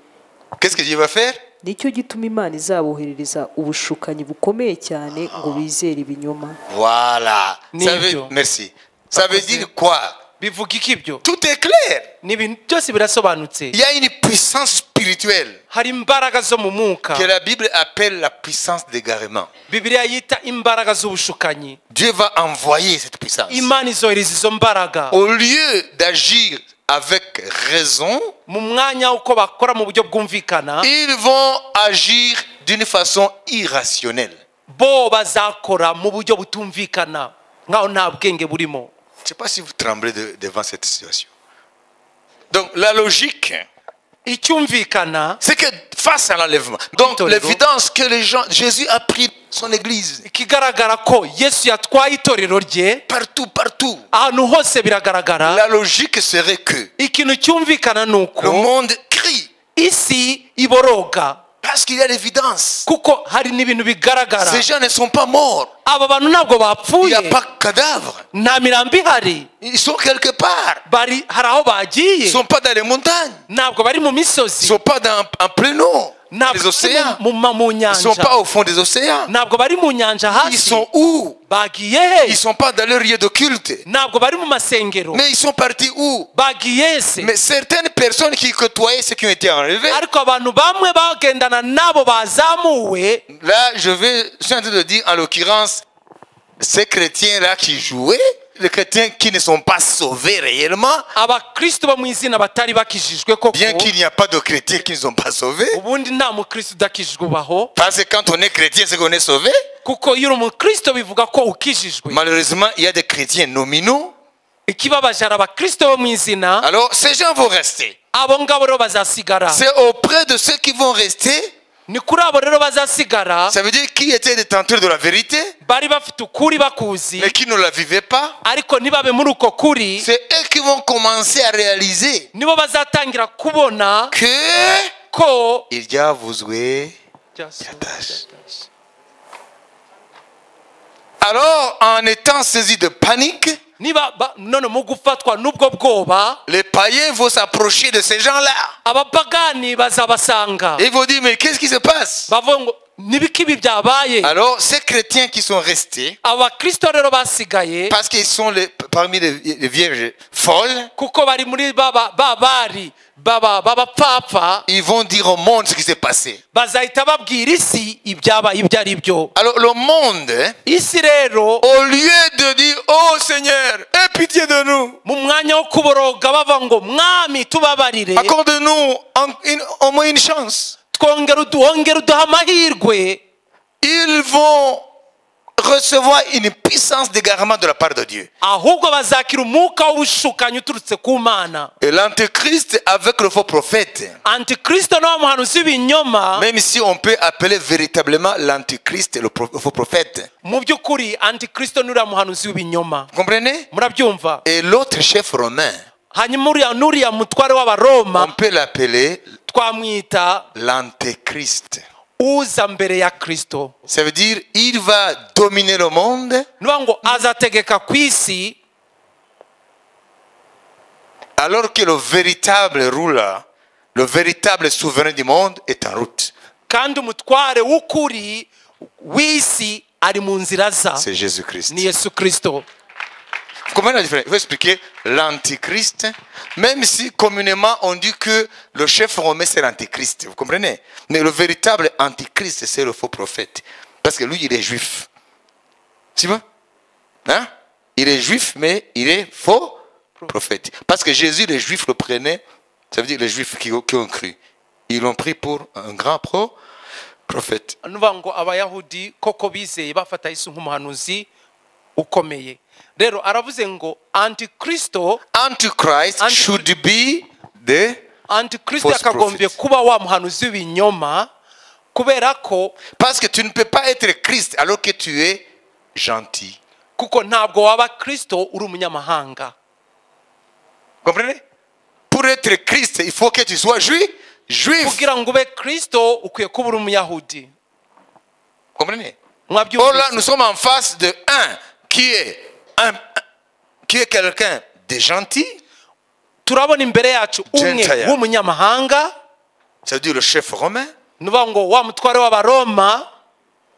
Qu'est-ce que Dieu va faire? Nicyo gituma Imana izaboherereza ubushukanyi bukomeye cyane ngo bizere ibinyoma. Voilà. Nibyo. Merci. Ça veut dire quoi? Bivuga iki ibyo? Tout est clair. Ni ibintu byose birasobanutse. Il y a une puissance spirituelle Hari imbaraga zo mu mwuka que la Bible appelle la puissance d'égarement. Bibiliya yita imbaraga z'ubushukanyi. Dieu va envoyer cette puissance. Imana izohereza izo mbaraga Au lieu d'agir avec raison, mu mwanya uko bakora mu buryo bwumvikana, ils vont agir d'une façon irrationnelle. bo bazakora mu buryo butumvikana nkaho nta bwenge burimo. Je ne sais pas si vous tremblez devant cette situation. Donc la logique, Icyumvikana c'est que face à l'enlèvement, donc Itorero. l'évidence que les gens, Jésus a pris son église ikigaragara ko Yesu yatwaye itorero rye partout. ahantu hose biragaragara. La logique serait que Ikintu cyumvikana le nuko monde crie isi iboroga parce qu'il y a l'évidence. kuko hari n'ibintu bigaragara. Ces gens ne sont pas morts. Aba bantu ntabwo Il n'y bapfuye, a pas de cadavre. nta mirambo ihari, Ils sont quelque part. hari aho Ils bagiye, ne sont pas dans les montagnes. ntabwo bari mu Ils ne misozi, sont pas en plein eau. ntabwo Les bari océans. mu Ils ne sont nyanja, pas au fond des océans. ntabwo bari mu nyanja Ils hasi, sont où? bagiye Ils ne he? sont pas dans leur lieu de culte. Ntabwo bari mu masengero, Mais ils sont partis où? bagiye se. Mais certaines personnes qui côtoyaient ceux qui ont été enlevés, Ariko abantu bamwe bagendana nabo bazamuwe, là, je suis en train de dire, en l'occurrence, ces chrétiens-là qui jouaient, les chrétiens qui ne sont pas sauvés réellement, abakristo bo mu izina batari bakijijwe koko. bien qu'il n'y a pas de chrétiens qui ne sont pas sauvés, Ubundi nta mukristo udakijijwe ubaho, parce que quand on est chrétien, c'est qu'on est sauvé. kuko iyo uri umukristo bivuga ko ukijijwe. Malheureusement, il y a des chrétiens nominaux. Ikibabaje hari abakristo bo mu izina, Alors, ces gens vont rester. abo ngabo rero bazasigara. C'est auprès de ceux qui vont rester. Ni kuri abo rero bazasigara, Ça veut dire qui étaient détenteurs de la vérité, bari bafite ukuri bakuzi, mais qui ne la vivaient pas. ariko ntibabe muri uko kuri, C'est eux qui vont commencer à réaliser nibo bazatangira kubona que ko il y a besoin d'attache. Alors, en étant saisis de panique, niba none mu gufatwa n'ubwo bwoba, les païens vont s'approcher de ces gens-là. abapagani bazabasanga Et ils vont dire, mais qu'est-ce qui se passe? bavuga ngo nibiki ibi byabaye. Alors, ces chrétiens qui sont restés, Abakristo rero basigaye parce qu'ils sont parmi les vierges folles, kuko bari muri bari b'abapfapfa ils vont dire au monde ce qui s'est passé. bazahita babwira isi ibyabaye ibyo ari byo. Alors le monde, Isi rero au lieu de dire oh Seigneur, aie pitié de nous, mu mwanya wo kuboroga bava ngo mwami tubabarire, accorde-nous au moins une chance, wongera uduha amahirwe, ils vont recevoir une puissance d'égarement de la part de Dieu. ahubwo bazakira umwuka w'ubushukanyi uturutse ku Mana. Et l'antéchrist avec le faux prophète, Antikristo n'uwo muhanuzi w'ibinyoma, même si on peut appeler véritablement l'antéchrist et le faux prophète. mu by'ukuri Antikristo n'uriya muhanuzi w'ibinyoma. Vous comprenez? Murabyumva? Et l'autre chef romain, Hanyuma n'uriya mutware w'abaroma on peut l'appeler twamwita l'antéchrist. uza mbere ya Kristo. Ça veut dire il va dominer le monde Nuvuga ngo azategeka ku isi, alors que le véritable ruler, le véritable souverain du monde est en route. kandi umutware w'ukuri w'isi ari mu nzira za, C'est Jésus-Christ. ni Yesu Kristo. Vous comprenez la différence? Il faut expliquer l'antichrist, même si communément on dit que le chef romain c'est l'antichrist. Vous comprenez? Mais le véritable antichrist c'est le faux prophète. Parce que lui il est juif. Tu vois? Hein? Il est juif mais il est faux prophète. Parce que Jésus, les juifs le prenaient, ça veut dire les juifs qui ont cru. Ils l'ont pris pour un grand prophète. Nuvuga ngo abayahudi koko bizeye bafata Yesu nk'umuhanuzi ukomeye. Rero aravuze ngo Antikristo Should be the Antikristo false yakagombye prophet. kuba wa muhanuzi w'ibinyoma, kubera ko Parce que tu ne peux pas être Christ alors que tu es gentil. kuko ntabwo waba Kristo uri umunyamahanga. Comprenez? Pour être Christ, il faut que tu sois juif. Kugira ngo ube Kristo ukwiye kuba uri umuyahudi. Comprenez? Oh Mwabyumvise? là, nous sommes en face de un qui est quelqu'un de gentil. Turabona imbere yacu umwe Gentile. w'umunyamahanga, Ça veut dire le chef romain. nuvuga ngo wa mutware w'abaroma.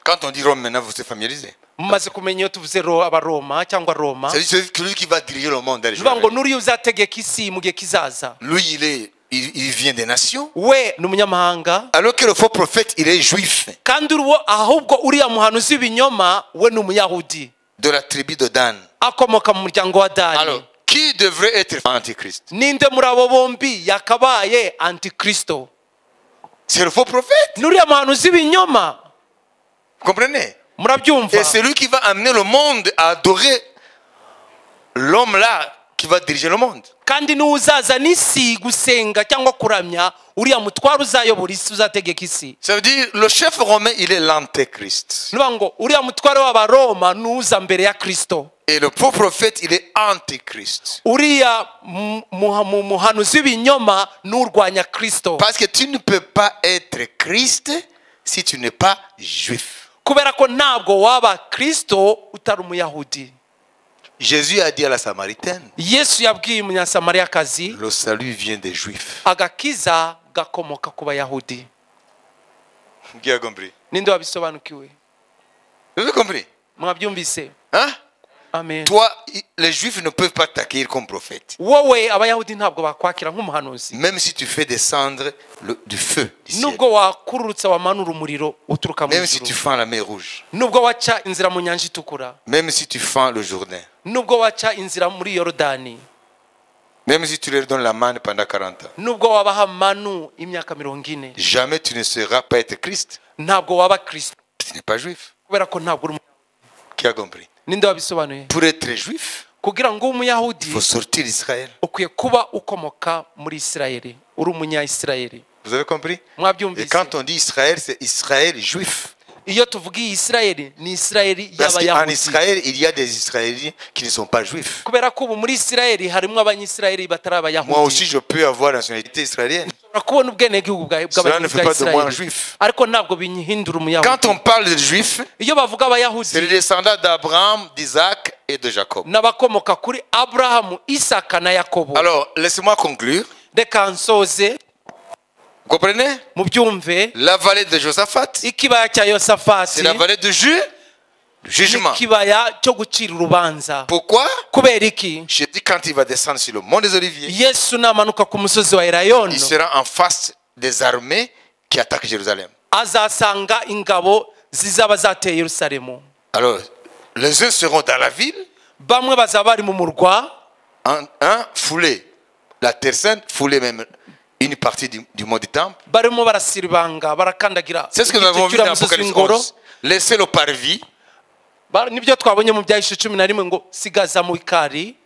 Quand on dit Rome, maintenant vous êtes familiarisé. Mumaze kumenya iyo tuvuze abaroma cyangwa Roma, Ça veut dire celui qui va diriger le monde. nuvuga ngo n'uriya uzategeka isi mu gihe kizaza, Lui, il vient des nations. we ni umunyamahanga. Alors que le faux prophète, il est juif. Kandi ahubwo uriya muhanuzi w'ibinyoma we ni umuyahudi, De la tribu de Dan. akomoka mu muryango wa Alors, Dani. qui devrait être antichrist? Ninde muri abo bombi yakabaye Antikristo? C'est le faux prophète. N'uriya muhanuzi w'ibinyoma. Vous comprenez? Murabyumva? Et c'est lui qui va amener le monde à adorer l'homme là qui va diriger le monde. Kandi n'uzaza n'isi gusenga cyangwa kuramya uriya mutware uzayobora isi, uzategeka isi. Ça veut dire le chef romain, il est l'antéchrist. Nuvuga ngo uriya mutware w'abaroma n'uza mbere ya Kristo. Et le faux prophète, il est antéchrist. Uriya muhanuzi w'ibinyoma n'urwanya Kristo. Parce que tu ne peux pas être Christ si tu n'es pas juif. Kubera ko ntabwo waba Kristo utari umuyahudi. Jésus a dit à la Samaritaine, Yesu yabwiye umunyasamariyakazi, le salut vient des juifs. agakiza gakomoka ku bayahudi. Qui a compris? Ninde wabisobanukiwe? Vous avez compris? Mwabyumvise? Hein? Amen. Toi, les juifs ne peuvent pas t'accueillir comme prophète. Wowe abayahudi ntabwo bakwakira nk'umuhanuzi. Même si tu fais descendre du feu du ciel. Nubwo wakururutsa wamanura umuriro uturuka mu Même si tu ijuru. fends la mer rouge. Nubwo waca inzira mu nyanja itukura. Même si tu fends le Jourdain. Nubwo waca inzira muri Yorodani. Même si tu leur donnes la manne pendant 40 ans. Nubwo wabaha manu imyaka 40. Jamais tu ne seras pas être Christ. Ntabwo waba Kristo. Tu n'es pas juif. Kubera ko ntabwo uri Qui a compris? Ninde wabisobanuye? Pour être juif, Kugira ngo umuyahudi il faut sortir d'Israël. ukwiye kuba ukomoka muri Isirayeli, uri umunya-Isirayeli. Vous avez compris? Et Mwabyumvise? quand on dit Israël, c'est Israël juif. Iyo tuvugiye Isirayeli ni Isirayeli Parce qu'en y'abayahudi. Israël, il y a des Israéliens qui ne sont pas juifs. Kubera ko ubu muri Isirayeli harimo abanyisirayeli batari abayahudi. Moi aussi, je peux avoir la nationalité israélienne. Ushobora kubona ubwenegihugu Cela ne fait pas de moi un bw'Isirayeli, juif. ariko ntabwo binyihindura Quand umuyahudi. on parle de juifs, Iyo bavuga c'est les abayahudi descendants d'Abraham, d'Isaac et de Jacob. n'abakomoka kuri Aburahamu, Isaka na Yakobo. Alors, laissez-moi conclure. Reka nsoze Vous comprenez? mubyumve. La vallée de Josaphat, Ikibaya cya c'est Yosafati la vallée de Juda. jugement. n'ikibaya cyo gucira urubanza. Pourquoi? Kubera iki? Je dis quand il va descendre sur le mont des Oliviers, Yesu namanuka ku musozi wa Elayono, il sera en face des armées qui attaquent Jérusalem. azasanga ingabo zizaba zateye Yerusalemu. Alors, les uns seront dans la ville, Bamwe bazaba bari mu murwa, un foulé, la terre sainte, foulé même une partie du mont du temple. barimo barasiribanga barakandagira C'est ce que nous igice avons vu cy'uriya dans musozi Apocalypse w'ingoro. 11. Laissez le parvis, Nibyo twabonye mu byahishe 11 ngo sigaza mu ikari,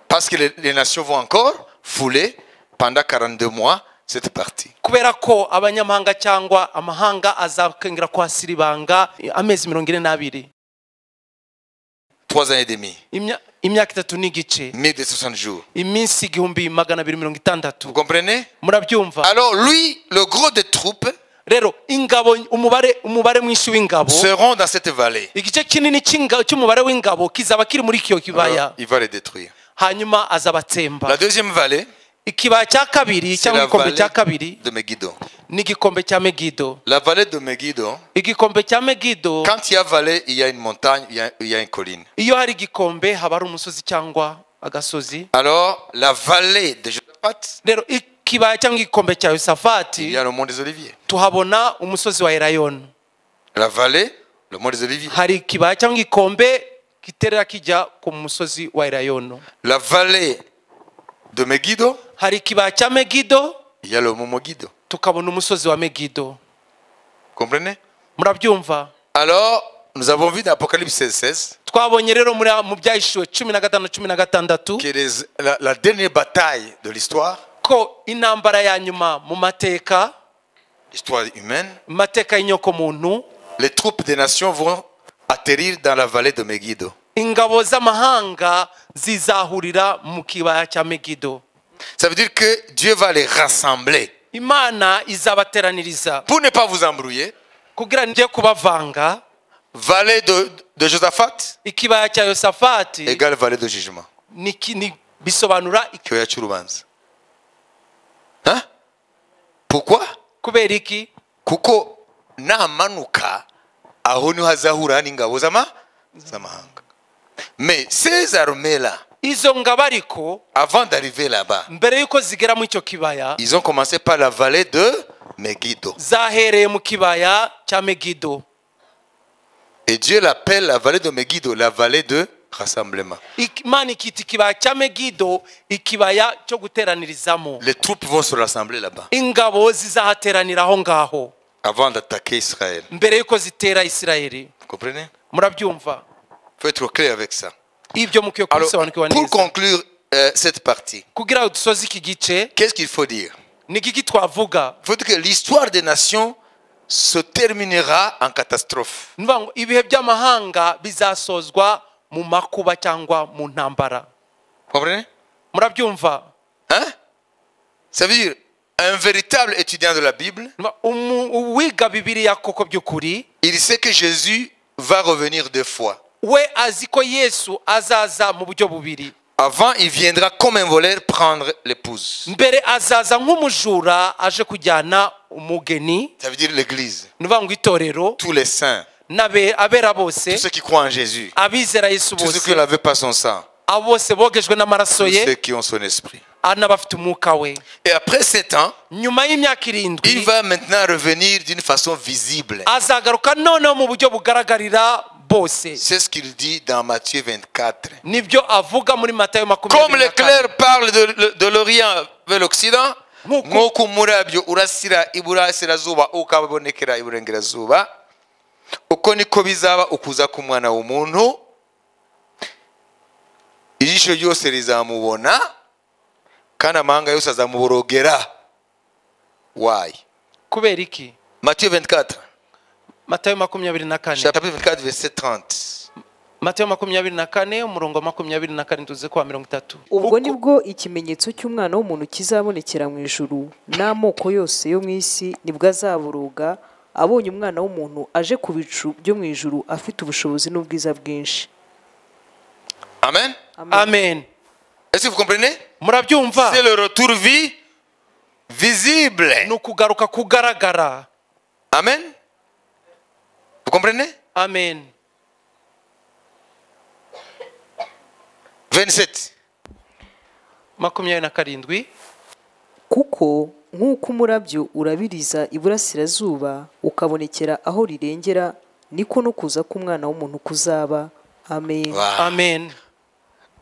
parce que les nations vont encore fouler pendant 42 mois cette partie. kubera ko abanyamahanga cyangwa amahanga azakengera kuhasiribanga amezi 42, 3 ans et demi, imyaka 3 n'igice, 1260 jours. iminsi 1260. Vous comprenez? Murabyumva? Alors lui, le gros des troupes Rero ingabo, umubare mwinshi w'ingabo, seront dans cette vallée. igice kinini cy'umubare w'ingabo kizaba kiri muri kiyo Alors, kibaya, il va les détruire. hanyuma azabatsemba. La deuxième vallée, Ikibaya cya kabiri c'est cyangwa la igikombe vallée cya kabiri de Megiddo. ni igikombe cya Megido. La vallée de Megiddo, Igikombe cya Megido, quand il y a vallée, il y a une montagne, il y a une colline. iyo hari igikombe haba hari umusozi cyangwa agasozi. Alors, la vallée de Josaphat, Rero ikibaya cyangwa igikombe cya il Yosafati y a le mont des Oliviers. tuhabona umusozi wa Elayono. La vallée, le mont des Oliviers. Hari ikibaya cyangwa igikombe giterera kijya ku musozi wa Elayono. La vallée de Megiddo, Hari ikibaya cya Megido, il y a le mont Megiddo. tukabona umusozi wa Megido. Comprenez? Murabyumva? Alors, nous avons vu dans Apocalypse 16 Twabonye rero mu byahishuwe 15-16 que la dernière bataille de l'histoire, ko intambara ya nyuma mu mateka, l'histoire humaine, mateka y'inyoko muntu, les troupes des nations vont atterrir dans la vallée de Megiddo. ingabo z'amahanga zizahurira mu kibaya cya Megido. Ça veut dire que Dieu va les rassembler. Imana izabateraniriza Pour ne pas vous embrouiller, kugira ngiye kubavanga. vallée de Josaphat Ikibaya cya Yosafati égale vallée de jugement. ni bisobanura Kibaya cy'urubanza. Hein? Pourquoi? kubera iki? Kuko namanuka aho niho hazahura n'ingabo z'amahanga. Mais ces armées-là, Izo ngabo ariko avant d'arriver là-bas, mbere yuko zigera mu icyo kibaya ils ont commencé par la vallée de Megiddo. zahereye mu kibaya cya Megido. Et Dieu l'appelle la vallée de Megiddo, la vallée de rassemblement. Imana ikita ikibaya cya Megido ikibaya cyo guteranirizamo. Les troupes vont se rassembler là-bas Ingabo zizahateranira aho ngaho avant d'attaquer Israël. mbere yuko zitera Isirayeli. Vous comprenez? Murabyumva? Il faut être clair avec ça. Ibyo mukwiye Alors, kubisobanukirwa pour neza. conclure cette partie, Kugira ngo dusoze iki gice, qu'est-ce qu'il faut dire? ni iki twavuga? Il faut dire que l'histoire des nations se terminera en catastrophe. Nuvuga ngo ibihe by'amahanga bizasozwa mu makuba cyangwa mu ntambara. Vous comprenez? Murabyumva? Hein? Ça veut dire, un véritable étudiant de la Bible, Uwiga Bibiliya koko by'ukuri, il sait que Jésus va revenir 2 fois. we azi ko Yesu azaza mu buryo bubiri. Avant, il viendra comme un voleur prendre l'épouse. Mbere azaza nk'umujura aje kujyana umugeni, Ça veut dire l'église, nuvuga ngo itorero, tous les saints, abera bose, tous ceux qui croient en Jésus, abizera Yesu tous ceux bose, qui n'avaient pas son sang, abo bose bogejwe n'amaraso tous ye, ceux qui ont son esprit. n'abafite umwuka we. Et après 7 ans, Nyuma y'imyaka il 7 va maintenant revenir d'une façon visible. azagaruka noneho mu buryo bugaragarira bose. C'est ce qu'il dit dans Matthieu 24. Nibyo avuga muri Matayo Comme 24. l'éclair parle de l'Orient vers l'Occident, Nk'uko nk'uko umurabyo urasira iburasirazuba ukabonekera iburengerazuba, uko niko bizaba ukuza k'umwana w'umuntu. Ijisho ryose rizamubona kandi amahanga yose azamuborogera. Why? kubera iki? Matthieu 24, Matayo 24. chapitre 24, verset 30. Matayo 24 umurongo wa 24 tuze kwa 30. ubwo nibwo ikimenyetso cy'umwana w'umuntu kizabonekera mu ijuru, n'amoko yose yo mu isi nibwo azaburuga abonye umwana w'umuntu aje ku bicu byo mu ijuru afite ubushobozi n'ubwiza bwinshi. Amen. Amen. Est-ce que vous comprenez? Murabyumva? C'est le retour visible. Nukugaruka kugaragara. Amen. Vous comprenez? Amen. 27. 27. kuko nk'uko umurabyo urabiriza iburasirazuba ukabonekera aho rirengera, niko no kuza k'umwana w'umuntu kuzaba. Amen. Wow. Amen.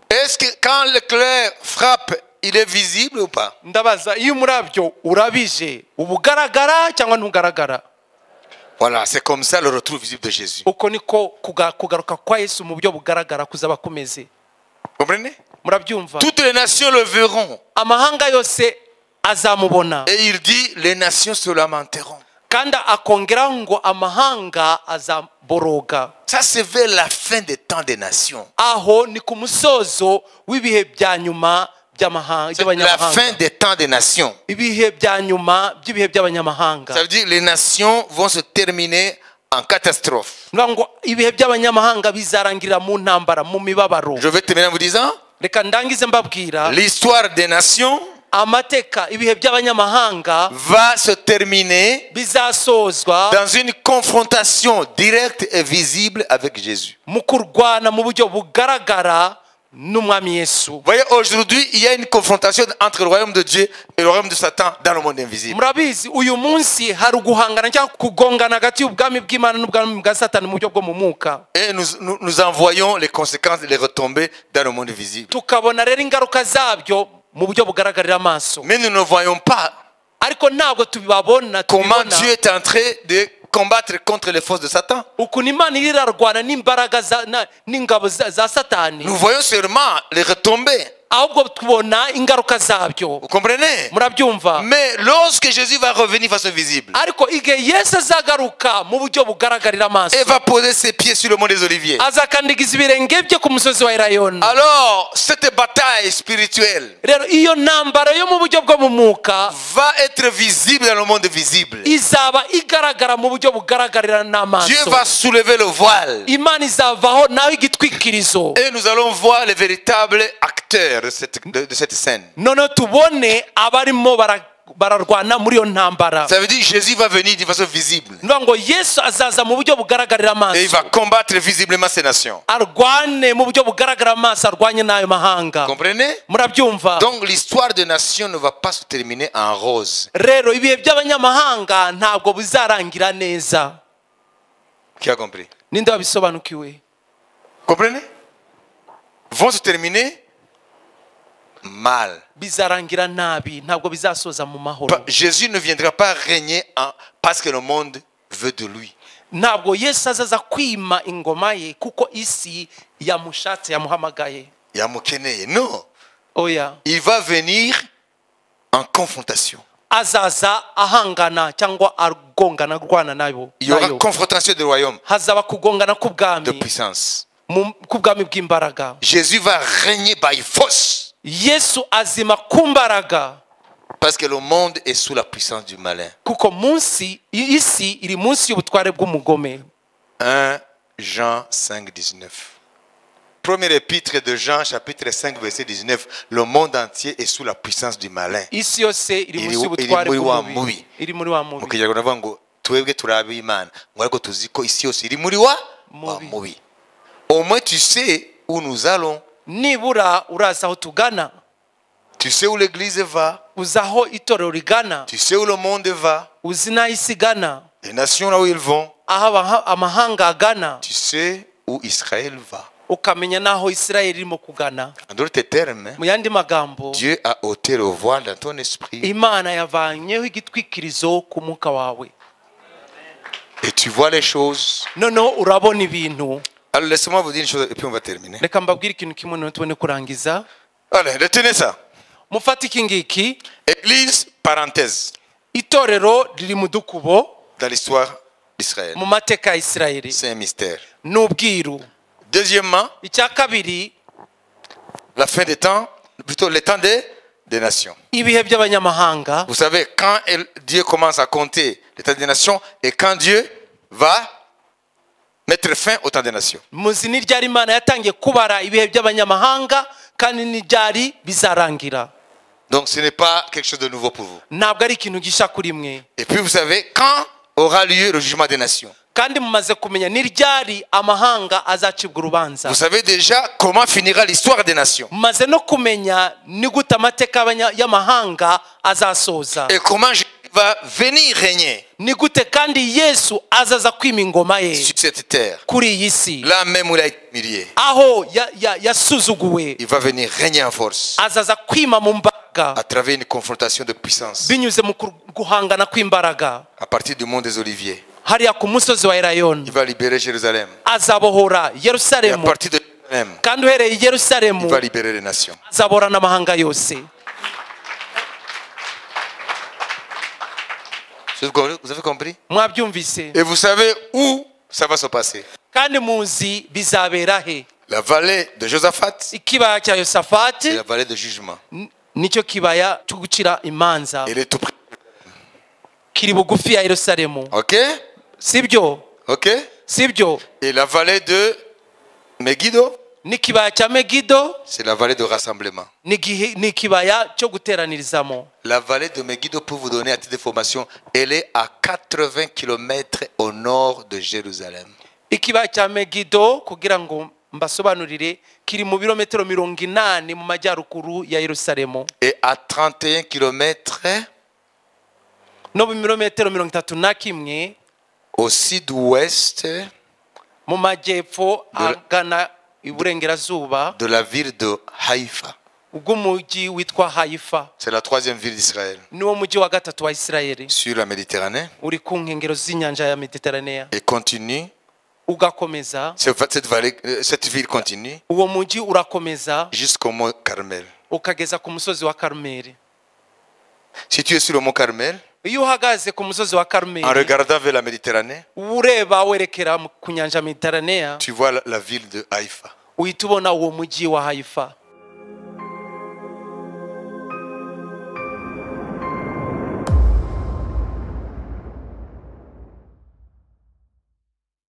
Est-ce que quand l'éclair frappe, il est visible ou pas? Ndabaza, iyo umurabyo urabije ubugaragara cyangwa ntugaragara? Voilà, c'est comme ça le retour visible de Jésus. Uko niko kugaruka kwa Yesu mu buryo bugaragara kuzaba kumeze. Comprenez? Murabyumva? Toutes les nations le verront. Amahanga yose azamubona. Et il dit, les nations se lamenteront. Kandi akongeraho ngo amahanga azaboroga. Ça, c'est vers la fin des temps des nations. Aho ni ku musozo w'ibihe bya nyuma by'amahanga, C'est la fin des temps des nations. ibihe bya nyuma by'ibihe by'abanyamahanga. Ça veut dire que les nations vont se terminer en catastrophe. Ngo ibihe by'abanyamahanga bizarangirira mu ntambara, mu mibabaro. Je vais terminer en vous disant, Reka ndangize mbabwira l'histoire des nations amateka ibihe by'abanyamahanga va se terminer bizasozwa dans une confrontation directe et visible avec Jésus. mu kurwana mu buryo bugaragara n'umwami Yesu. Vous voyez, aujourd'hui, il y a une confrontation entre le royaume de Dieu et le royaume de Satan dans le monde invisible. Murabizi uyu munsi hari uguhangana cyangwa kugongana hagati y'ubwami bw'Imana n'ubwami bwa Satani mu buryo bwo mu mwuka. Et nous envoyons les conséquences et les retombées dans le monde visible. Tukabona rero ingaruka zabyo mu buryo bugaragarira amaso. Mais nous ne voyons pas Ariko ntabwo tubibabona, comment tubibona Dieu est en train de combattre contre les forces de Satan. ukuntu Imana irarwana n'imbaraga n'ingabo za Satani. Nous voyons seulement les retombées. Ahubwo tubona ingaruka zabyo. Vous comprenez? Murabyumva? Mais lorsque Jésus va revenir face au visible Ariko igihe Yesu azagaruka mu buryo bugaragarira amaso, et va poser ses pieds sur le mont des Oliviers, azakandigiza ibirenge bye ku musozi wa Elayono. alors cette bataille spirituelle Rero iyo ntambara yo mu buryo bwo mu mwuka va être visible dans le monde visible. izaba igaragara mu buryo bugaragarira Dieu n'amaso. va soulever le voile Imana izavaho nawe igitwikirizo. et nous allons voir les véritables acteurs de cette scène. Noneho tubone abarimo bararwana muri iyo ntambara. Ça veut dire que Jésus va venir d'une façon visible Niyo ngo Yesu azaza mu buryo bugaragarira et il amaso, va combattre visiblement ces nations. arwane mu buryo bugaragarira amaso, arwanye n'ayo mahanga. Comprenez? Murabyumva? Donc l'histoire des nations ne va pas se terminer en rose. Rero ibihe by'abanyamahanga ntabwo bizarangira neza. Qui a compris? Ninde wabisobanukiwe? Comprenez? Vont se terminer mal. Bizarangira nabi, ntabwo bizasoza mu mahoro. Jésus ne viendra pas régner parce que le monde veut de lui. Ntabwo Yesu azaza kwima ingoma ye kuko isi yamushatse yamuhamagaye. Yamukeneye. Non. Oya. Il va venir en confrontation. Azaza ahangana cyangwa argongana rwana nayo. Il y aura confrontation du royaume Hazaba kugongana de k'ubwami, puissance. k'ubwami bw'imbaraga. Jésus va régner by force Yesu azima kumbaraga parce que le monde est sous la puissance du malin. kuko isi iri munsi y'ubutware bw'umugome. 1 Jean 5, 19. Premier épître de Jean, chapitre 5, verset 19. Le monde entier est sous la puissance du malin. Isi yose iri munsi y'ubutware bw'umubi. Iri muri wa mubi. Mukijya kuvuga ngo twebwe turabe Imana, ngo ariko tuzi ko isi yose iri muri wa mubi. Au moins tu sais où nous allons. Nibura uraza aho tugana, Tu sais où l'église va. uzi aho itorero rigana, Tu sais où le monde va. uzi n'aho isi igana, Les nations là où ils vont. aho amahanga agana, Tu sais où Israël va. ukamenya n'aho Isirayeli irimo kugana. En d'autres termes, Mu yandi magambo, Dieu a ôté le voile dans ton esprit. Imana yavanyeho igitwikirizo ku mwuka wawe. Et tu vois les choses. Noneho urabona ibintu. Alors laissez-moi vous dire une chose et puis on va terminer. Reka mbabwire ikintu kimwe noneho tubone kurangiza. Allez, retenez ça. Mufate iki ngiki. Église, parenthèse, Itorero riri mu dukubo dans l'histoire d'Israël. mu mateka ya Isirayeli. C'est un mystère. N'ubwiru. Deuxièmement, Icya kabiri, la fin des temps, plutôt les temps des nations. ibihe by'abanyamahanga. Vous savez, quand Dieu commence à compter les temps des nations et quand Dieu va mettre fin au temps des nations. Muzi ni ryari Imana yatangiye kubara ibihe by'abanyamahanga kandi ni ryari bizarangira. Donc ce n'est pas quelque chose de nouveau pour vous. Ntabwo ari ikintu gisha kuri mwe. Et puis vous savez, quand aura lieu le jugement des nations. kandi mumaze kumenya ni ryari amahanga azacibwa urubanza. Vous savez déjà comment finira l'histoire des nations. Mumaze no kumenya ni gute amateka y'amahanga azasoza. Et comment Jésus va venir régner Ni gute kandi Yesu azaza kwima ingoma ye sur cette terre. kuri iyi si. Là même où il a été humilié. Aho yasuzuguwe. Il va venir régner en force. Azaza kwima mu mbaraga. À travers une confrontation de puissance. Binyuze mu guhangana kw'imbaraga. À partir du mont des Oliviers. Hariya ku musozi wa Elayono. Il va libérer Jérusalem. Azabohora Et à Yerusalemu. partir de Jérusalem, Kandi uhereye i Yerusalemu il va libérer les nations. azabohora n'amahanga yose. Vous avez compris? Mwabyumvise? Et vous savez où ça va se passer? Kandi muzi bizabera he? La vallée de Josaphat, Ikibaya cya c'est Yosafati la vallée de jugement. nicyo kibaya cyo gucira imanza. Il est tout près. Kiri bugufi ya Yerusalemu. Ok? Sibyo? Ok? Sibyo? Et la vallée de Megiddo, N'ikibaya cya Megido c'est la vallée de rassemblement. ni ikibaya cyo guteranirizamo. La vallée de Megiddo, pour vous donner un titre de formation, elle est à 80 km au nord de Jérusalem. Ikibaya cya Megido kugira ngo mbasobanurire kiri mu birometero 80 mu majyaruguru ya Yerusalemu. Et à 31 km No mu birometero 31 au sud-ouest mu majyepfo agana iburengerazuba de la ville de Haïfa. ubw'umujyi witwa Haifa. C'est la troisième ville d'Israël Niwo mujyi wa gatatu wa Isirayeli sur la Méditerranée. uri ku nkengero z'inyanja ya Mediterranea. Et continue. Ugakomeza Cette ville continue uwo mujyi urakomeza jusqu'au mont Carmel. ukageza ku musozi wa Karumeli. Si tu es sur le mont Carmel, Iyo uhagaze ku musozi wa en Karumeli regardant vers la Méditerranée, ureba werekera ku nyanja ya Mediterranea tu vois la ville de Haïfa. uhita ubona uwo mujyi wa Haifa.